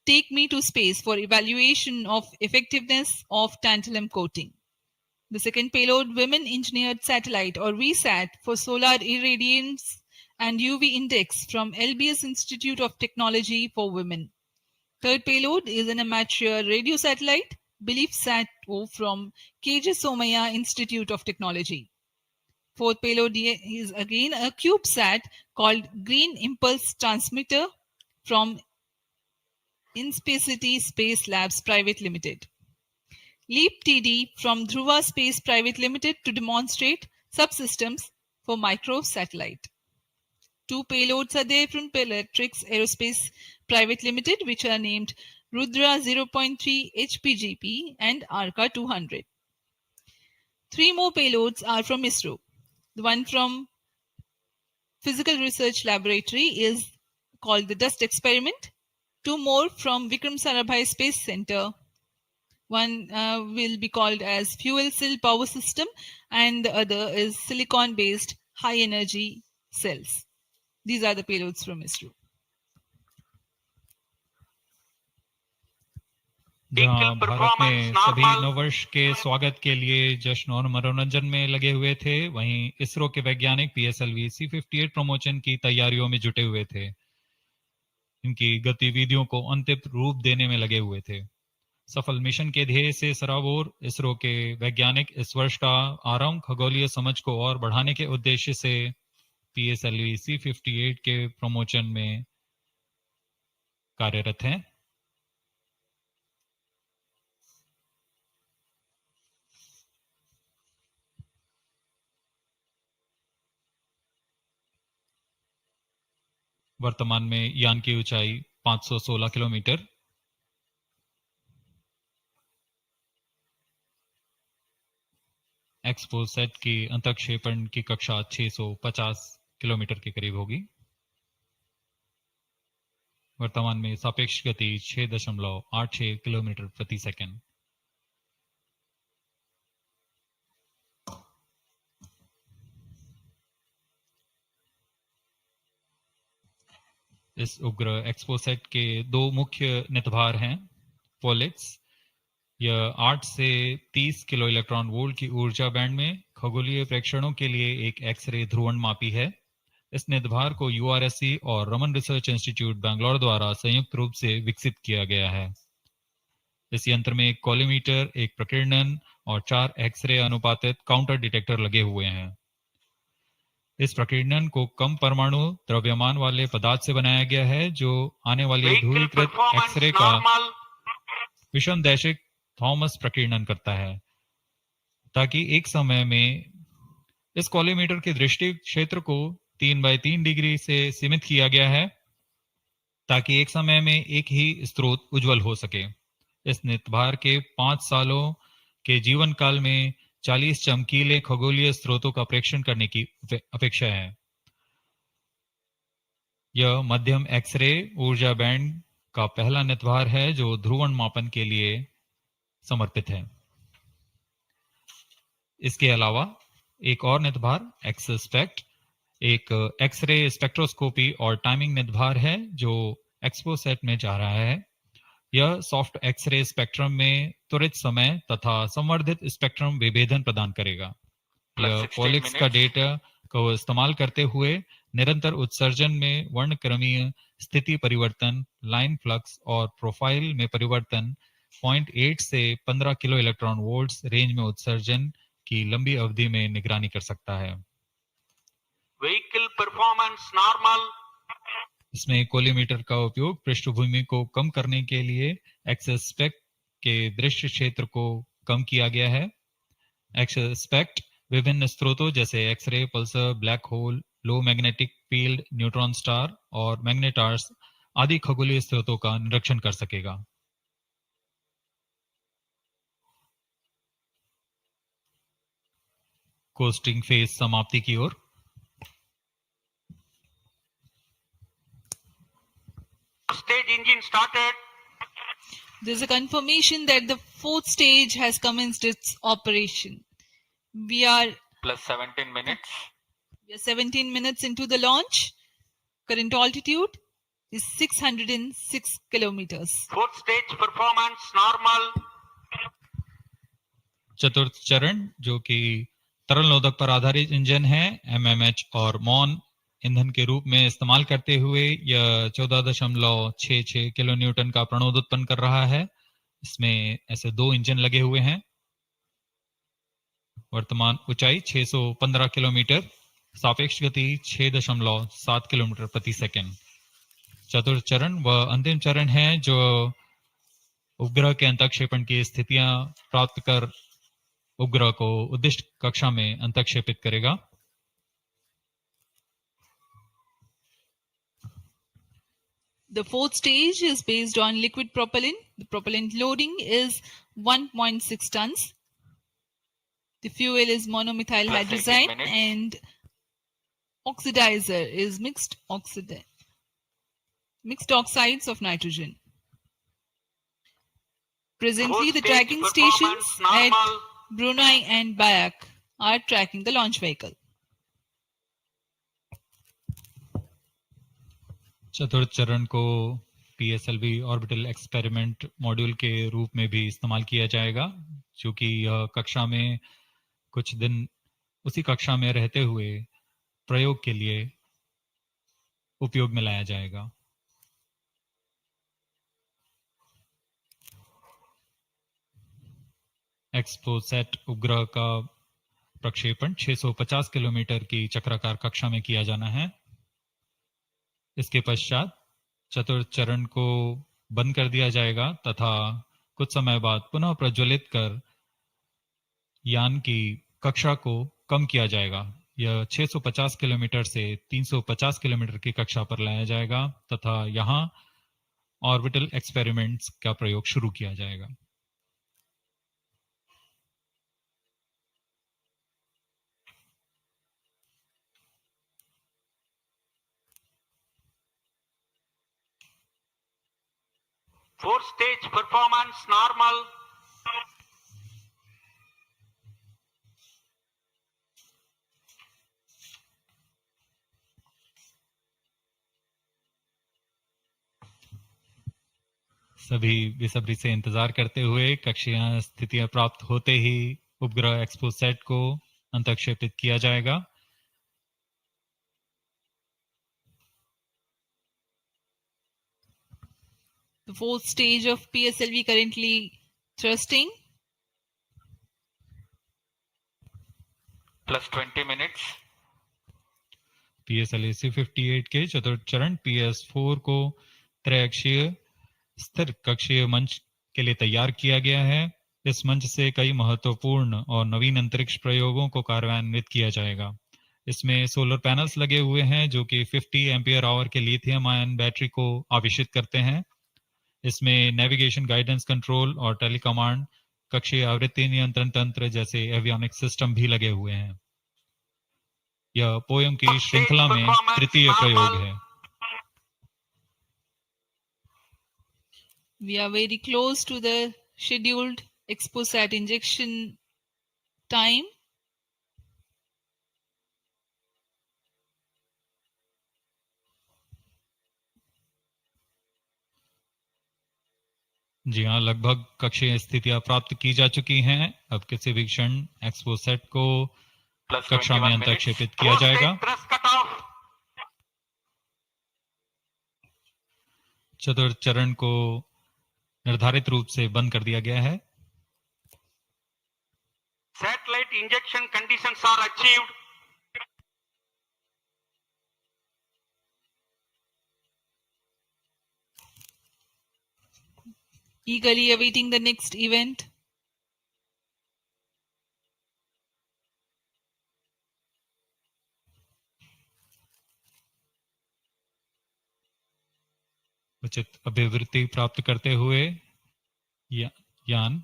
Take Me to Space for evaluation of effectiveness of tantalum coating. The second payload, Women Engineered Satellite or VSAT for solar irradiance and UV index from LBS Institute of Technology for Women. Third payload is an amateur radio satellite, BeliefSat-O from KJ Somaya Institute of Technology. Fourth payload is again a CubeSat called Green Impulse Transmitter from Inspacity Space Labs Private Limited. LEAP-TD from Dhruva Space Private Limited to demonstrate subsystems for microsatellite. 2 payloads are there from Peletrix Aerospace Private Limited, which are named Rudra 0.3 HPGP and Arca 200. 3 more payloads are from ISRO. The one from Physical Research Laboratory is called the Dust Experiment. 2 more from Vikram Sarabhai Space Center. One will be called as Fuel Cell Power System and the other is silicon-based high energy cells. These are the payloads from ISRO. जहां भारत में सभी नववर्ष के स्वागत के लिए जश्न और मनोरंजन में लगे हुए थे, वहीं इसरो के वैज्ञानिक PSLV-C58 प्रमोशन की तैयारियों में जुटे हुए थे। इनकी गतिविधियों को अंतिम रूप देने में लगे हुए थे। सफल मिशन के ध्येय से सराबोर इसरो के वैज्ञानिक इस वर्ष का आरंभ खगोलीय समझ को और बढ़ाने के उद्देश्य से PSLV-C58 के प्रमोशन में कार्यरत हैं। वर्तमान में यान की ऊंचाई 516 किलोमीटर, एक्सपोसैट की अंतक्षेपण की कक्षा 650 किलोमीटर के करीब होगी। वर्तमान में सापेक्ष गति 6.86 किलोमीटर प्रति सेकंड। इस उपग्रह एक्सपोसैट के 2 मुख्य नितभार हैं। पोलिक्स, यह 8 से 30 किलो इलेक्ट्रॉन वोल्ट की ऊर्जा बैंड में खगोलीय प्रेक्षणों के लिए एक एक्सरे ध्रुवणमापी है। इस नितभार को URSC और रमन रिसर्च इंस्टीट्यूट बैंगलोर द्वारा संयुक्त रूप से विकसित किया गया है। इस यंत्र में एक कॉलीमीटर, एक प्रकीर्णन और 4 एक्सरे अनुपातित काउंटर डिटेक्टर लगे हुए हैं। इस प्रकीर्णन को कम परमाणु द्रव्यमान वाले पदार्थ से बनाया गया है, जो आने वाली ध्रुवीकृत एक्सरे का विषमदैशिक थॉमस प्रकीर्णन करता है, ताकि एक समय में इस कॉलीमीटर के दृष्टि क्षेत्र को 3 बाय 3 डिग्री से सीमित किया गया है। ताकि एक समय में एक ही स्रोत उज्जवल हो सके। इस नितभार के 5 सालों के जीवन काल में 40 चमकीले खगोलीय स्रोतों का परीक्षण करने की अपेक्षा है। यह मध्यम एक्सरे ऊर्जा बैंड का पहला नितभार है जो ध्रुवण मापन के लिए समर्पित है। इसके अलावा एक और नितभार एक्सस्पेक्ट एक एक्सरे स्पेक्ट्रोस्कोपी और टाइमिंग नितभार है जो एक्सपोसेट में जा रहा है। यह सॉफ्ट एक्सरे स्पेक्ट्रम में त्वरित समय तथा संवर्धित स्पेक्ट्रम विभेदन प्रदान करेगा। यह पॉलिक्स का डेटा को इस्तेमाल करते हुए निरंतर उत्सर्जन में वर्णक्रमीय स्थिति परिवर्तन, लाइन फ्लक्स और प्रोफाइल में परिवर्तन, 0.8 से 15 किलो इलेक्ट्रॉन वोल्ट्स रेंज में उत्सर्जन की लंबी अवधि में निगरानी कर सकता है। Vehicle performance normal. इसमें कोलिमीटर का उपयोग पृष्ठभूमि को कम करने के लिए एक्सस्पेक्ट के दृश्य क्षेत्र को कम किया गया है। एक्सस्पेक्ट विभिन्न स्रोतों जैसे एक्सरे, पल्सर, ब्लैक होल, लो मैग्नेटिक फील्ड, न्यूट्रॉन स्टार और मैग्नेटार्स आदि खगोलीय स्रोतों का निरीक्षण कर सकेगा। कोस्टिंग फेज समाप्ति की ओर। Stage engine started. There's a confirmation that the fourth stage has commenced its operation. We are plus 17 minutes. We are 17 minutes into the launch. Current altitude is 606 kilometers. Fourth stage performance normal. चतुर्थ चरण जो कि तरल नोदक पर आधारित engine है, MMH और मॉन ईंधन के रूप में इस्तेमाल करते हुए यह 14.66 किलो न्यूटन का प्रणोद उत्पन्न कर रहा है। इसमें ऐसे 2 इंजन लगे हुए हैं। वर्तमान ऊंचाई 615 किलोमीटर, सापेक्ष गति 6.7 किलोमीटर प्रति सेकंड। चतुर्थ चरण वह अंतिम चरण है जो उपग्रह के अंतःक्षेपण की स्थितियां प्राप्त कर उपग्रह को उद्दिष्ट कक्षा में अंतःक्षेपित करेगा। The fourth stage is based on liquid propellant. The propellant loading is 1.6 tons. The fuel is monomethyl hydrazine and oxidizer is mixed oxides of nitrogen. Presently, the tracking stations at Brunei and Bayak are tracking the launch vehicle. चतुर्थ चरण को PSLV orbital experiment module के रूप में भी इस्तेमाल किया जाएगा, जो कि यह कक्षा में कुछ दिन उसी कक्षा में रहते हुए प्रयोग के लिए उपयोग में लाया जाएगा। एक्सपोसेट उपग्रह का प्रक्षेपण 650 किलोमीटर की चक्राकार कक्षा में किया जाना है। इसके पश्चात चतुर्थ चरण को बंद कर दिया जाएगा तथा कुछ समय बाद पुनः प्रज्वलित कर यान की कक्षा को कम किया जाएगा। यह 650 किलोमीटर से 350 किलोमीटर की कक्षा पर लाया जाएगा तथा यहाँ ऑर्बिटल एक्सपेरिमेंट्स का प्रयोग शुरू किया जाएगा। Fourth stage performance normal. सभी बेसब्री से इंतजार करते हुए कक्षीय स्थितियां प्राप्त होते ही उपग्रह एक्सपोसेट को अंतःक्षेपित किया जाएगा। The fourth stage of PSLV currently thrusting. Plus 20 minutes. PSLV-C58 के चतुर्थ चरण PS4 को त्रैअक्षीय स्थिर कक्षीय मंच के लिए तैयार किया गया है। इस मंच से कई महत्वपूर्ण और नवीन अंतरिक्ष प्रयोगों को कार्यान्वित किया जाएगा। इसमें सोलर पैनल्स लगे हुए हैं जो कि 50 एम्पियर आवर के लिथियम आयन बैटरी को आवेशित करते हैं। इसमें नेविगेशन, गाइडेंस, कंट्रोल और टेलीकमांड, कक्षीय आवृत्ति नियंत्रण तंत्र जैसे एवियोनिक्स सिस्टम भी लगे हुए हैं। यह पोयम की श्रृंखला में तृतीय प्रयोग है। We are very close to the scheduled XPoSat injection time. जी हाँ, लगभग कक्षीय स्थितियां प्राप्त की जा चुकी हैं। अब किसी भी क्षण एक्सपोसेट को कक्षा में अंतरक्षेपित किया जाएगा। चतुर्थ चरण को निर्धारित रूप से बंद कर दिया गया है। Satellite injection conditions are achieved. Eagerly awaiting the next event. उचित अभिवृत्ति प्राप्त करते हुए यान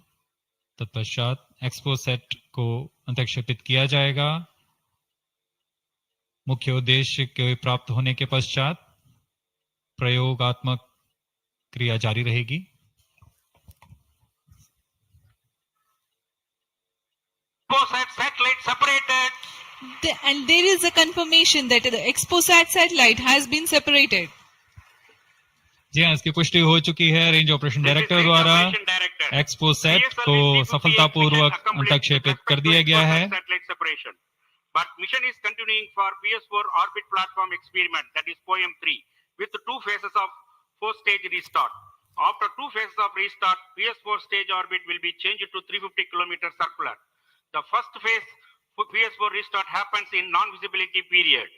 तत्पश्चात एक्सपोसेट को अंतरक्षेपित किया जाएगा। मुख्य उद्देश्य के प्राप्त होने के पश्चात प्रयोगात्मक क्रिया जारी रहेगी। Satellite separated. And there is a confirmation that the XPoSat satellite has been separated. जी हाँ, इसकी पुष्टि हो चुकी है रेंज ऑपरेशन डायरेक्टर द्वारा। एक्सपोसेट को सफलतापूर्वक अंतरक्षेपित कर दिया गया है। But mission is continuing for PS4 orbit platform experiment, that is POEM 3, with 2 phases of 4-stage restart. After 2 phases of restart, PS4 stage orbit will be changed to 350 km circular. The first phase for PS4 restart happens in non-visibility period.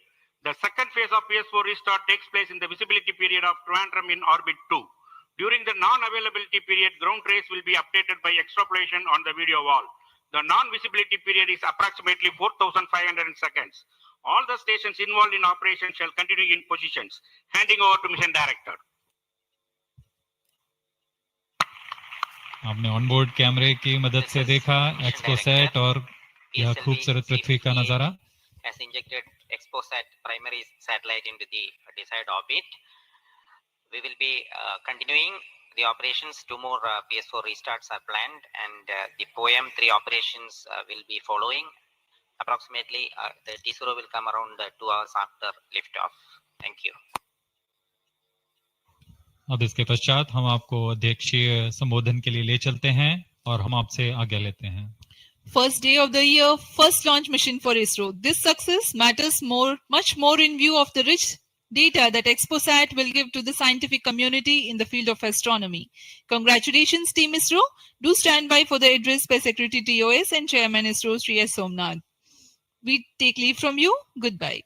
The second phase of PS4 restart takes place in the visibility period of Trivandrum in orbit 2. During the non-availability period, ground trace will be updated by extrapolation on the video wall. The non-visibility period is approximately 4,500 seconds. All the stations involved in operation shall continue in positions. Handing over to mission director. आपने onboard कैमरे की मदद से देखा XPoSat और यह खूबसूरत पृथ्वी का नजारा। Has injected XPoSat primary satellite into the desired orbit. We will be continuing the operations. 2 more PS4 restarts are planned, and the POEM 3 operations will be following. Approximately, the ISRO will come around 2 hours after liftoff. Thank you. अब इसके पश्चात हम आपको अध्यक्षीय संबोधन के लिए ले चलते हैं और हम आपसे आज्ञा लेते हैं। First day of the year, first launch mission for ISRO. This success matters much more in view of the rich data that XPoSat will give to the scientific community in the field of astronomy. Congratulations, Team ISRO. Do stand by for the address by Secretary TOS and Chairman ISRO, Sri S. Somnath. We take leave from you. Goodbye.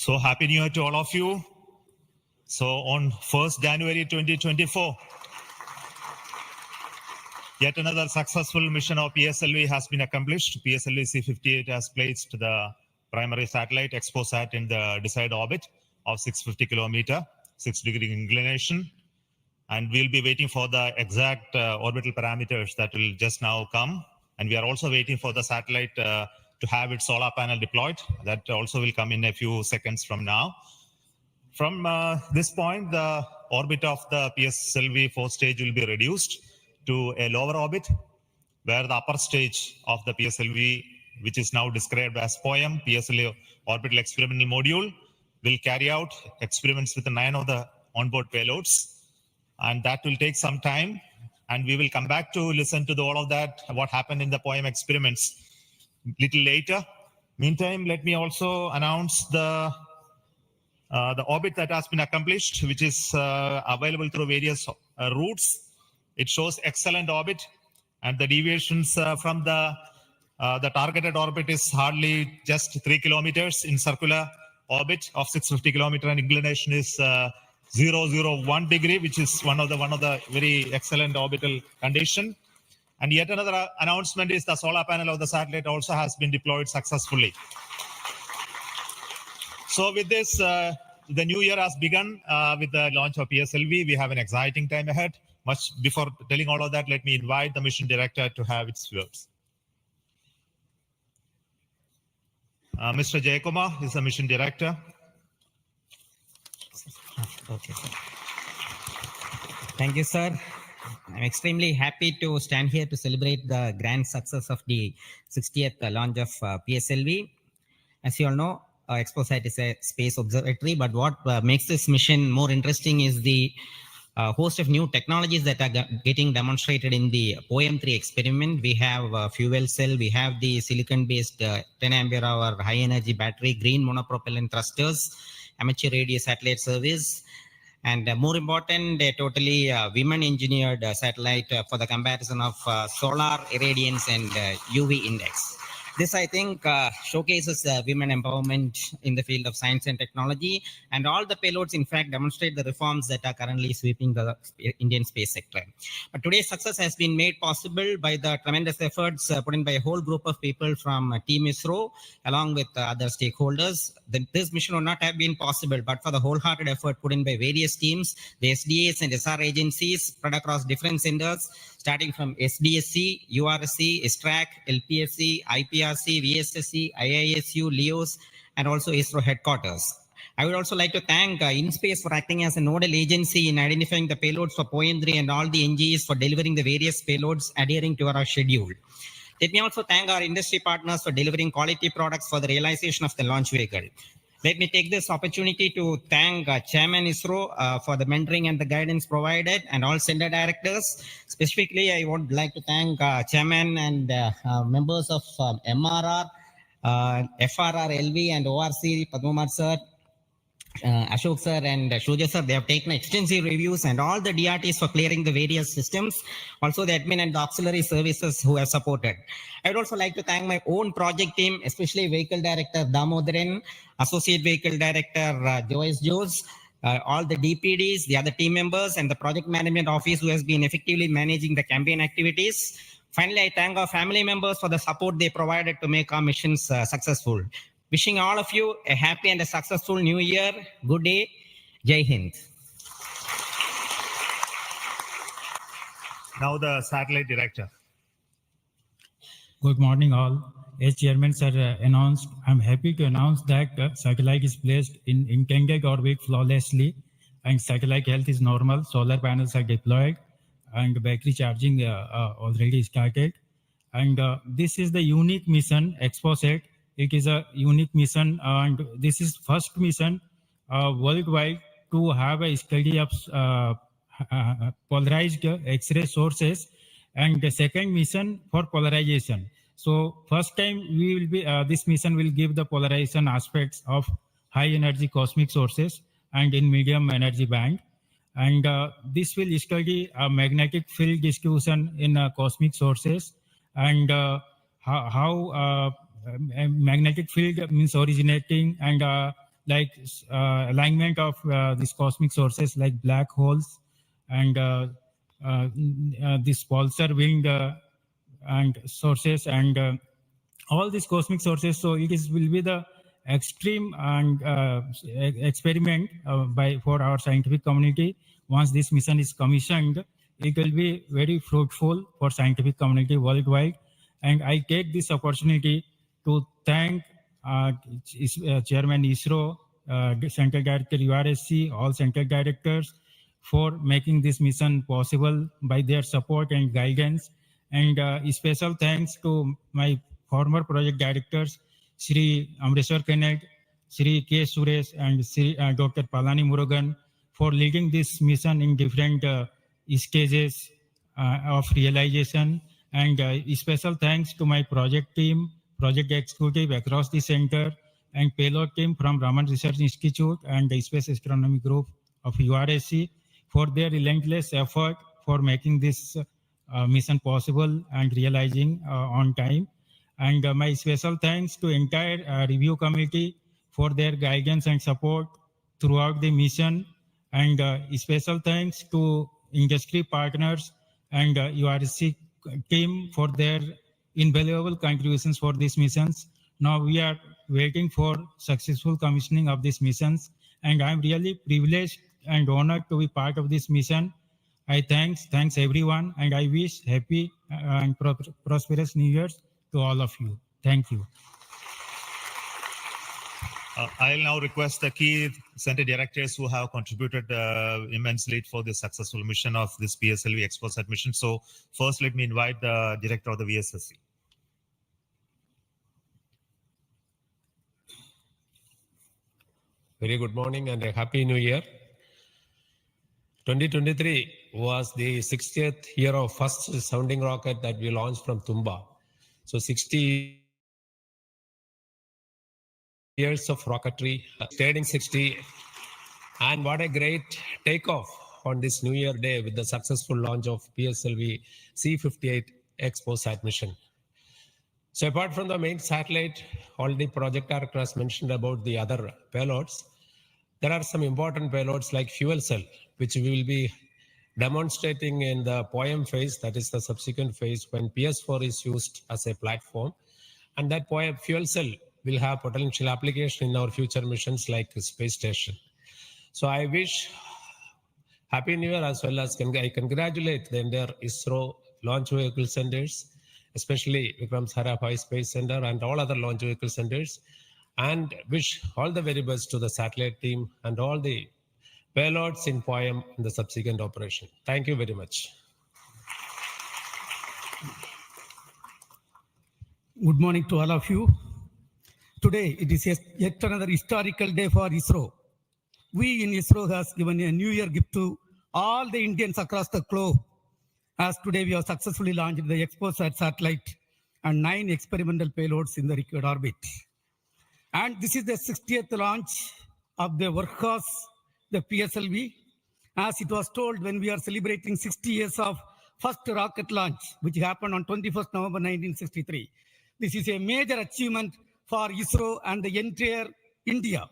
So happy New Year to all of you. So on 1st January 2024, yet another successful mission of PSLV has been accomplished. PSLV-C58 has placed the primary satellite XPoSat in the desired orbit of 650 kilometer, 6-degree inclination. And we'll be waiting for the exact orbital parameters that will just now come. And we are also waiting for the satellite to have its solar panel deployed. That also will come in a few seconds from now. From this point, the orbit of the PSLV 4th stage will be reduced to a lower orbit, where the upper stage of the PSLV, which is now described as POEM, PSLV orbital experimental module will carry out experiments with 9 of the onboard payloads. And that will take some time. And we will come back to listen to all of that, what happened in the POEM experiments little later. Meantime, let me also announce the orbit that has been accomplished, which is available through various routes. It shows excellent orbit, and the deviations from the targeted orbit is hardly just 3 kilometers in circular orbit of 650 kilometer, and inclination is 001 degree, which is one of the very excellent orbital condition. And yet another announcement is the solar panel of the satellite also has been deployed successfully. So with this, the new year has begun with the launch of PSLV. We have an exciting time ahead. Much before telling all of that, let me invite the mission director to have its words. Mr. Jayakumar is the mission director. Okay. Thank you, sir. I'm extremely happy to stand here to celebrate the grand success of the 60th launch of PSLV. As you all know, XPoSat is a space observatory, but what makes this mission more interesting is the host of new technologies that are getting demonstrated in the POEM-3 experiment. We have fuel cell, we have the silicon-based 10 ampere hour high energy battery, green monopropellant thrusters, amateur radio satellite service, and more important, a totally women-engineered satellite for the comparison of solar irradiance and UV index. This, I think, showcases women empowerment in the field of science and technology, and all the payloads, in fact, demonstrate the reforms that are currently sweeping the Indian space sector. But today's success has been made possible by the tremendous efforts put in by a whole group of people from Team ISRO, along with other stakeholders. This mission would not have been possible, but for the wholehearted effort put in by various teams, the SDAs and SR agencies spread across different centers, starting from SDSC, URSC, ISTRAC, LPSC, IPRC, VSSC, IISU, LEOS, and also ISRO headquarters. I would also like to thank InSpace for acting as a nodal agency in identifying the payloads for POEM-3 and all the NGs for delivering the various payloads adhering to our schedule. Let me also thank our industry partners for delivering quality products for the realization of the launch vehicle. Let me take this opportunity to thank Chairman ISRO for the mentoring and the guidance provided, and all center directors. Specifically, I would like to thank Chairman and members of MRR, FRR, LV, and ORC, Padmamar sir, Ashok sir, and Shuja sir. They have taken extensive reviews, and all the DRTs for clearing the various systems. Also the admin and the auxiliary services who have supported. I would also like to thank my own project team, especially Vehicle Director Damodaran, Associate Vehicle Director Joyce Jose, all the DPDs, the other team members, and the Project Management Office who has been effectively managing the campaign activities. Finally, I thank our family members for the support they provided to make our missions successful. Wishing all of you a happy and a successful new year. Good day. Jai Hind. Now the satellite director. Good morning, all. As Chairman sir announced, I'm happy to announce that satellite is placed in intended orbit flawlessly, and satellite health is normal. Solar panels are deployed, and battery charging already started. And this is the unique mission, XPoSat. It is a unique mission, and this is first mission worldwide to have a study of polarized X-ray sources, and the second mission for polarization. So first time we will be this mission will give the polarization aspects of high energy cosmic sources and in medium energy band, and this will study magnetic field distribution in cosmic sources, and how magnetic field means originating, and alignment of these cosmic sources like black holes, and this pulsar wind and sources, and all these cosmic sources. So it will be the extreme and experiment for our scientific community. Once this mission is commissioned, it will be very fruitful for scientific community worldwide. And I take this opportunity to thank Chairman ISRO, Central Director URSC, all Central Directors for making this mission possible by their support and guidance. And special thanks to my former project directors, Shri Amreshwar Kenneth, Sri K. Suresh and Sri, Dr. Palani Murugan for leading this mission in different stages of realization. And special thanks to my project team, project executive across the center, and payload team from Raman Research Institute and the Space Astronomy Group of URSC for their relentless effort for making this mission possible and realizing on time. And my special thanks to entire review committee for their guidance and support throughout the mission. And special thanks to industry partners and URSC team for their invaluable contributions for these missions. Now we are waiting for successful commissioning of these missions, and I'm really privileged and honored to be part of this mission. I thanks everyone, and I wish happy and prosperous New Year's to all of you. Thank you. I'll now request the key center directors who have contributed immensely for the successful mission of this PSLV XPoSat mission. So first, let me invite the director of the VSSC. Very good morning and a happy new year. 2023 was the 60th year of first sounding rocket that we launched from Tumba. So 60 years of rocketry, turning 60, and what a great takeoff on this New Year day with the successful launch of PSLV-C58 XPoSat mission. So apart from the main satellite, already project director has mentioned about the other payloads. There are some important payloads like fuel cell, which we will be demonstrating in the POEM phase, that is the subsequent phase when PS4 is used as a platform. And that POEM fuel cell will have potential application in our future missions like the space station. So I wish Happy New Year, as well as I congratulate the entire ISRO launch vehicle centers, especially Vikram Sarabhai Space Center and all other launch vehicle centers, and wish all the very best to the satellite team and all the payloads in POEM in the subsequent operation. Thank you very much. Good morning to all of you. Today, it is yet another historical day for ISRO. We in ISRO has given a New Year gift to all the Indians across the globe, as today we have successfully launched the XPoSat satellite and 9 experimental payloads in the record orbit. And this is the 60th launch of the workhorse, the PSLV. As it was told when we are celebrating 60 years of first rocket launch, which happened on 21st November 1963. This is a major achievement for ISRO and the entire India.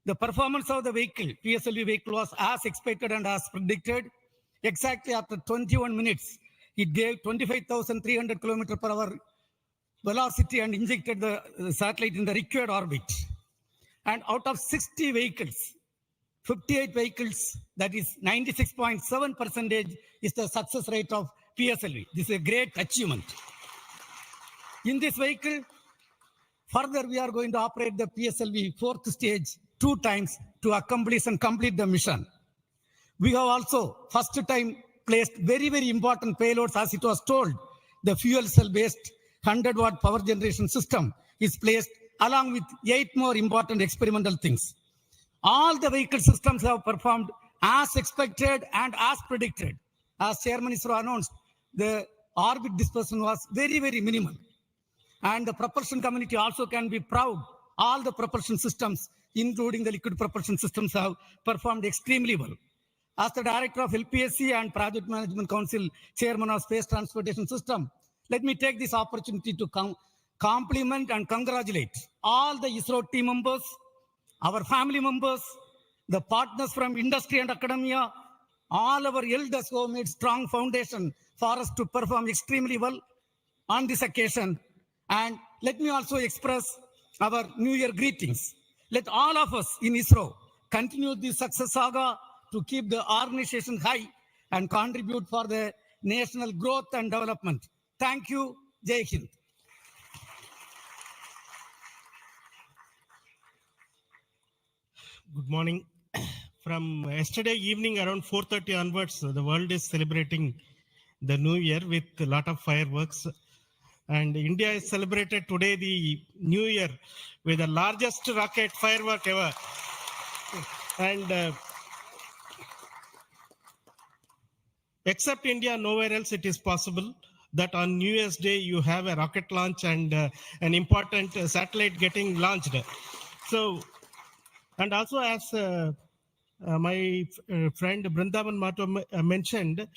The performance of the vehicle, PSLV vehicle, was as expected and as predicted. Exactly after 21 minutes, it gave 25,300 km/h velocity and injected the satellite in the required orbit. And out of 60 vehicles, 58 vehicles, that is 96.7% is the success rate of PSLV. This is a great achievement. In this vehicle, further we are going to operate the PSLV 4th stage 2 times to accomplish and complete the mission. We have also first time placed very, very important payloads, as it was told. The fuel cell based 100-watt power generation system is placed along with 8 more important experimental things. All the vehicle systems have performed as expected and as predicted. As Chairman ISRO announced, the orbit dispersion was very, very minimal. And the propulsion community also can be proud. All the propulsion systems, including the liquid propulsion systems, have performed extremely well. As the director of LPSC and Project Management Council, Chairman of Space Transportation System, let me take this opportunity to compliment and congratulate all the ISRO team members, our family members, the partners from industry and academia, all our elders who have made strong foundation for us to perform extremely well on this occasion. And let me also express our New Year greetings. Let all of us in ISRO continue this success saga to keep the organization high and contribute for the national growth and development. Thank you. Jai Hind. Good morning. From yesterday evening around 4:30 onwards, the world is celebrating the New Year with a lot of fireworks. And India is celebrated today the New Year with the largest rocket firework ever. And except India, nowhere else it is possible that on New Year's Day you have a rocket launch and an important satellite getting launched. So, and also as my friend Brindavan Mato mentioned,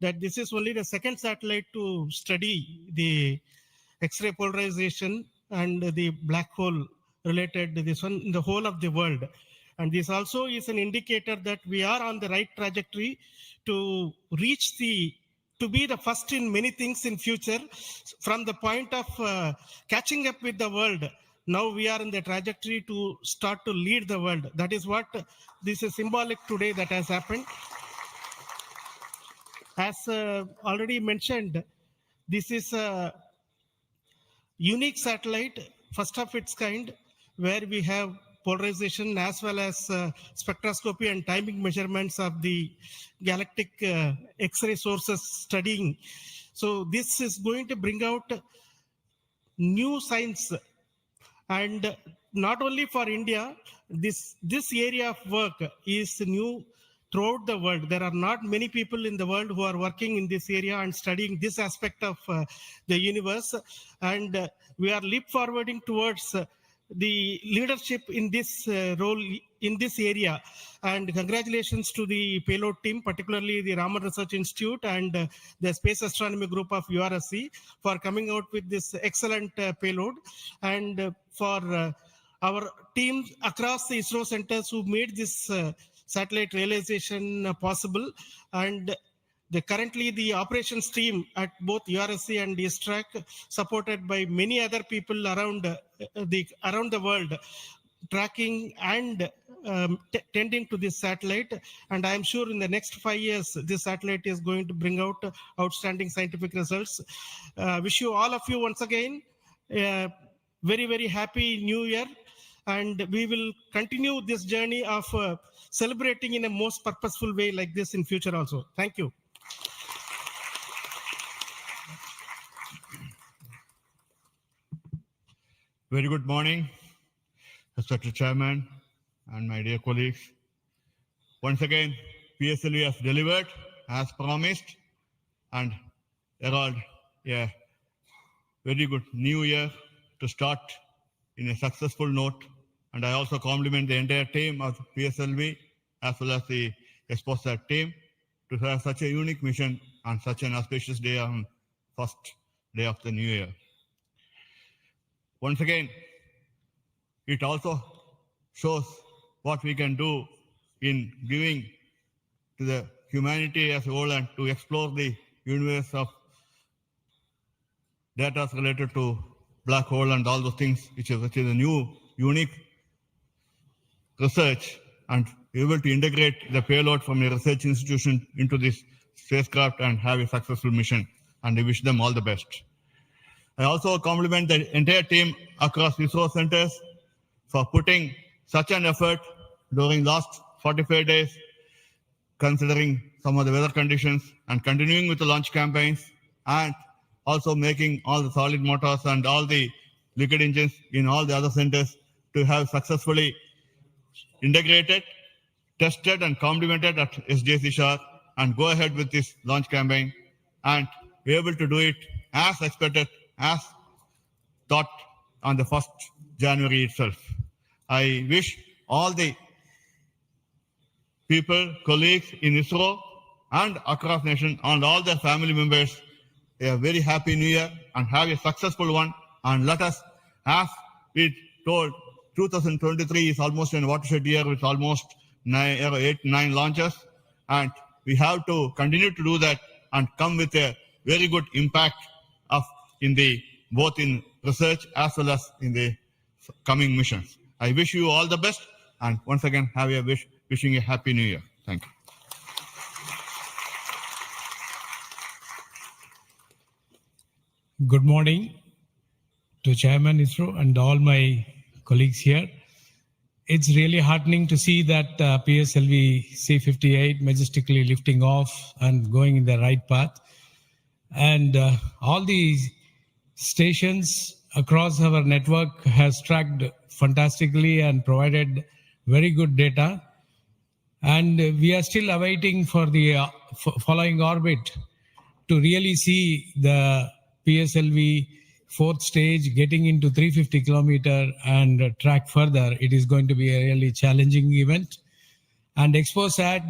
that this is only the second satellite to study the X-ray polarization and the black hole related to this one in the whole of the world. And this also is an indicator that we are on the right trajectory to reach to be the first in many things in future. From the point of catching up with the world, now we are in the trajectory to start to lead the world. That is what this is symbolic today that has happened. As already mentioned, this is a unique satellite, first of its kind, where we have polarization as well as spectroscopy and timing measurements of the galactic X-ray sources studying. So this is going to bring out new science, and not only for India, this area of work is new throughout the world. There are not many people in the world who are working in this area and studying this aspect of the universe. And we are leap forwarding towards the leadership in this role in this area. And congratulations to the payload team, particularly the Raman Research Institute and the Space Astronomy Group of URSC for coming out with this excellent payload. And for our teams across the ISRO centers who made this satellite realization possible. And currently the operations team at both URSC and ISTRAC, supported by many other people around the world, tracking and tending to this satellite. And I am sure in the next 5 years, this satellite is going to bring out outstanding scientific results. Wish you all of you once again a very, very happy New Year. And we will continue this journey of celebrating in a most purposeful way like this in future also. Thank you. Very good morning, Respected Chairman and my dear colleagues. Once again, PSLV has delivered as promised and herald a very good new year to start in a successful note. And I also compliment the entire team of PSLV as well as the XPoSa team to have such a unique mission on such an auspicious day on first day of the new year. Once again, it also shows what we can do in giving to the humanity as a whole and to explore the universe of data related to black hole and all those things, which is a new, unique research, and able to integrate the payload from a research institution into this spacecraft and have a successful mission. And I wish them all the best. I also compliment the entire team across ISRO centers for putting such an effort during last 45 days, considering some of the weather conditions, and continuing with the launch campaigns, and also making all the solid motors and all the liquid engines in all the other centers to have successfully integrated, tested, and complemented at SDSC Shah, and go ahead with this launch campaign and be able to do it as expected, as thought on the 1st January itself. I wish all the people, colleagues in ISRO and across nation and all their family members a very happy new year and have a successful one. And let us, as we told, 2023 is almost a watershed year with almost 8-9 launches, and we have to continue to do that and come with a very good impact of both in research as well as in the coming missions. I wish you all the best, and once again wishing a happy new year. Thank you. Good morning to Chairman ISRO and all my colleagues here. It's really heartening to see that PSLV-C58 majestically lifting off and going in the right path. And all the stations across our network has tracked fantastically and provided very good data. And we are still awaiting for the following orbit to really see the PSLV fourth stage getting into 350 kilometer and track further. It is going to be a really challenging event. And XPoSat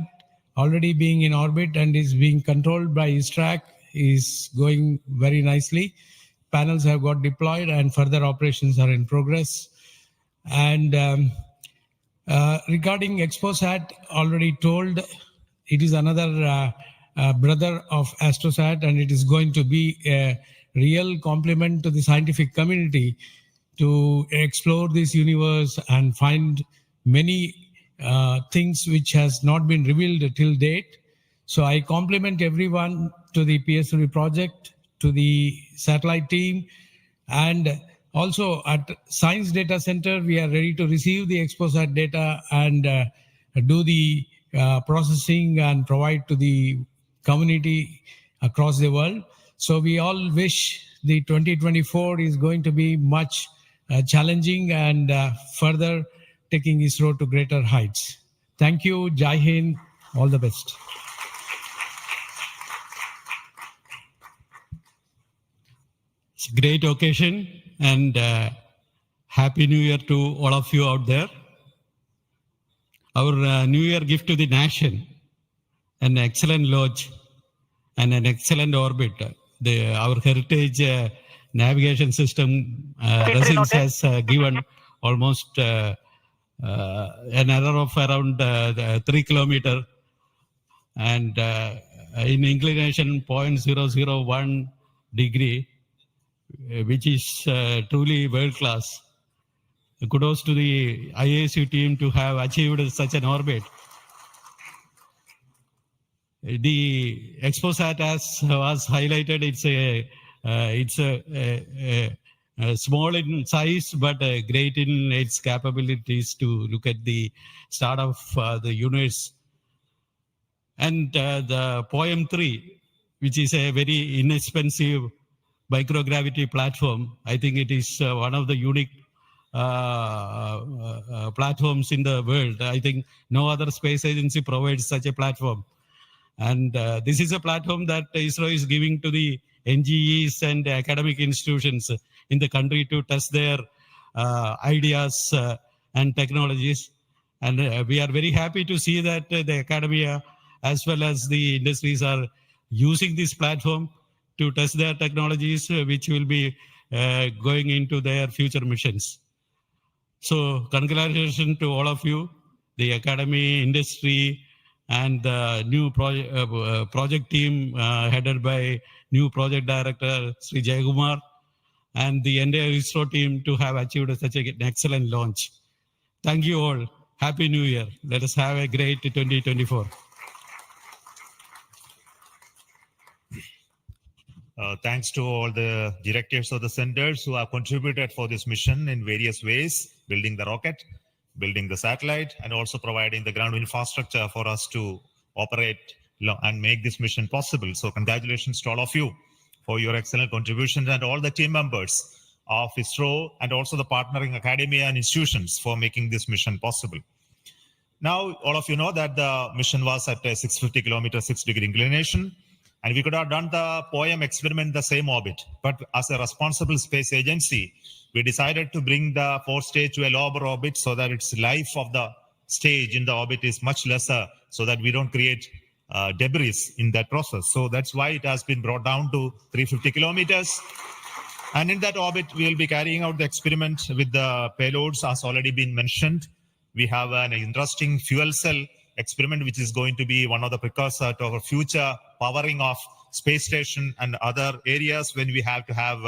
already being in orbit and is being controlled by ISRO is going very nicely. Panels have got deployed and further operations are in progress. And regarding XPoSat, already told, it is another brother of AstroSat, and it is going to be a real complement to the scientific community to explore this universe and find many things which has not been revealed till date. So I compliment everyone to the PSLV project, to the satellite team, and also at Science Data Center, we are ready to receive the XPoSat data and do the processing and provide to the community across the world. So we all wish the 2024 is going to be much challenging and further taking ISRO to greater heights. Thank you. Jai Hind. All the best. It's a great occasion, and Happy New Year to all of you out there. Our New Year gift to the nation, an excellent launch and an excellent orbit. Our heritage navigation system Resins has given almost an error of around 3 kilometers and in inclination 0.001 degree, which is truly world class. Kudos to the IASU team to have achieved such an orbit. The XPoSat, as was highlighted, it's a small in size but great in its capabilities to look at the start of the universe. And the POEM-3, which is a very inexpensive microgravity platform, I think it is one of the unique platforms in the world. I think no other space agency provides such a platform. And this is a platform that ISRO is giving to the NGEs and academic institutions in the country to test their ideas and technologies. And we are very happy to see that the academia as well as the industries are using this platform to test their technologies, which will be going into their future missions. So congratulations to all of you, the academy, industry, and the new project team headed by new project director, Sri Jayakumar, and the entire ISRO team to have achieved such an excellent launch. Thank you all. Happy New Year. Let us have a great 2024. Thanks to all the directives of the centers who have contributed for this mission in various ways, building the rocket, building the satellite, and also providing the ground infrastructure for us to operate and make this mission possible. So congratulations to all of you for your excellent contributions and all the team members of ISRO and also the partnering academia and institutions for making this mission possible. Now, all of you know that the mission was at a 650 kilometer, 6-degree inclination, and we could have done the POEM experiment in the same orbit. But as a responsible space agency, we decided to bring the fourth stage to a lower orbit so that its life of the stage in the orbit is much lesser, so that we don't create debris in that process. So that's why it has been brought down to 350 kilometers. And in that orbit, we will be carrying out the experiment with the payloads, as already been mentioned. We have an interesting fuel cell experiment, which is going to be one of the precursors to our future powering of space station and other areas when we have to have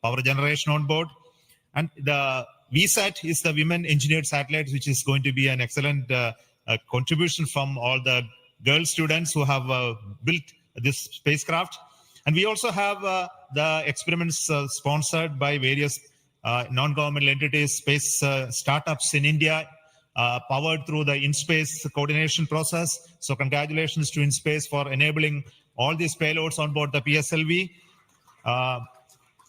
power generation on board. And the VSAT is the Women Engineered Satellites, which is going to be an excellent contribution from all the girl students who have built this spacecraft. And we also have the experiments sponsored by various non-governmental entities, space startups in India, powered through the in-space coordination process. So congratulations to in-space for enabling all these payloads on board the PSLV.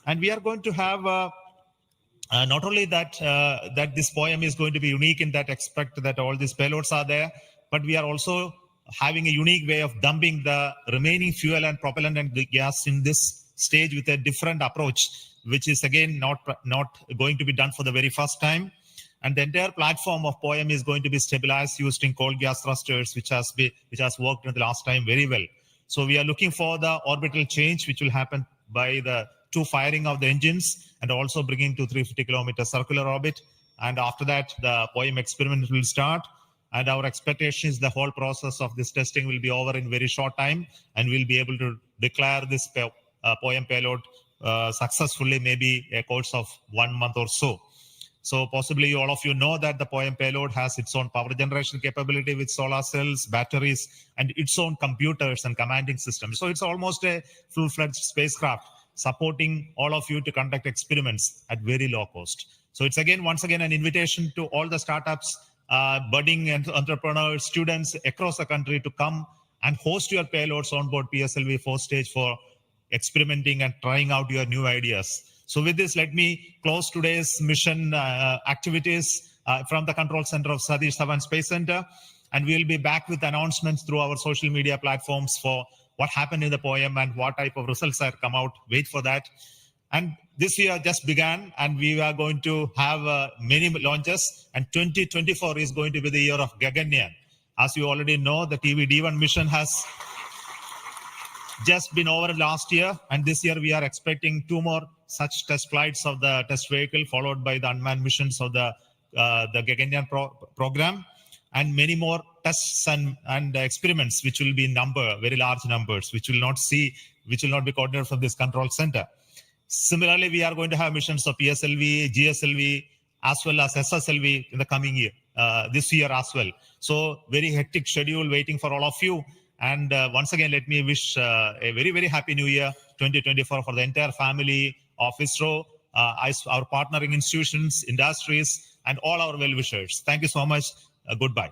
And we are going to have not only that that this POEM is going to be unique in that aspect that all these payloads are there, but we are also having a unique way of dumping the remaining fuel and propellant and gas in this stage with a different approach, which is again not going to be done for the very first time. And the entire platform of POEM is going to be stabilized using cold gas thrusters, which has worked in the last time very well. So we are looking for the orbital change, which will happen by the two firing of the engines and also bringing to 350 kilometer circular orbit. And after that, the POEM experiment will start. And our expectation is the whole process of this testing will be over in very short time, and we'll be able to declare this POEM payload successfully, maybe a course of 1 month or so. So possibly all of you know that the POEM payload has its own power generation capability with solar cells, batteries, and its own computers and commanding systems. So it's almost a full-fledged spacecraft supporting all of you to conduct experiments at very low cost. So it's once again an invitation to all the startups, budding entrepreneurs, students across the country to come and host your payloads on board PSLV-4 stage for experimenting and trying out your new ideas. So with this, let me close today's mission activities from the control center of Satish Dhawan Space Center. And we'll be back with announcements through our social media platforms for what happened in the POEM and what type of results have come out. Wait for that. And this year just began, and we are going to have many launches. And 2024 is going to be the year of Gaganyaan. As you already know, the TVD1 mission has just been over last year, and this year we are expecting 2 more such test flights of the test vehicle, followed by the unmanned missions of the Gaganyaan program, and many more tests and experiments, which will be in very large numbers, which will not be coordinated from this control center. Similarly, we are going to have missions of PSLV, GSLV, as well as SSLV in the coming year, this year as well. So very hectic schedule waiting for all of you. And once again, let me wish a very, very happy new year 2024 for the entire family of ISRO, our partnering institutions, industries, and all our well-wishers. Thank you so much. Goodbye.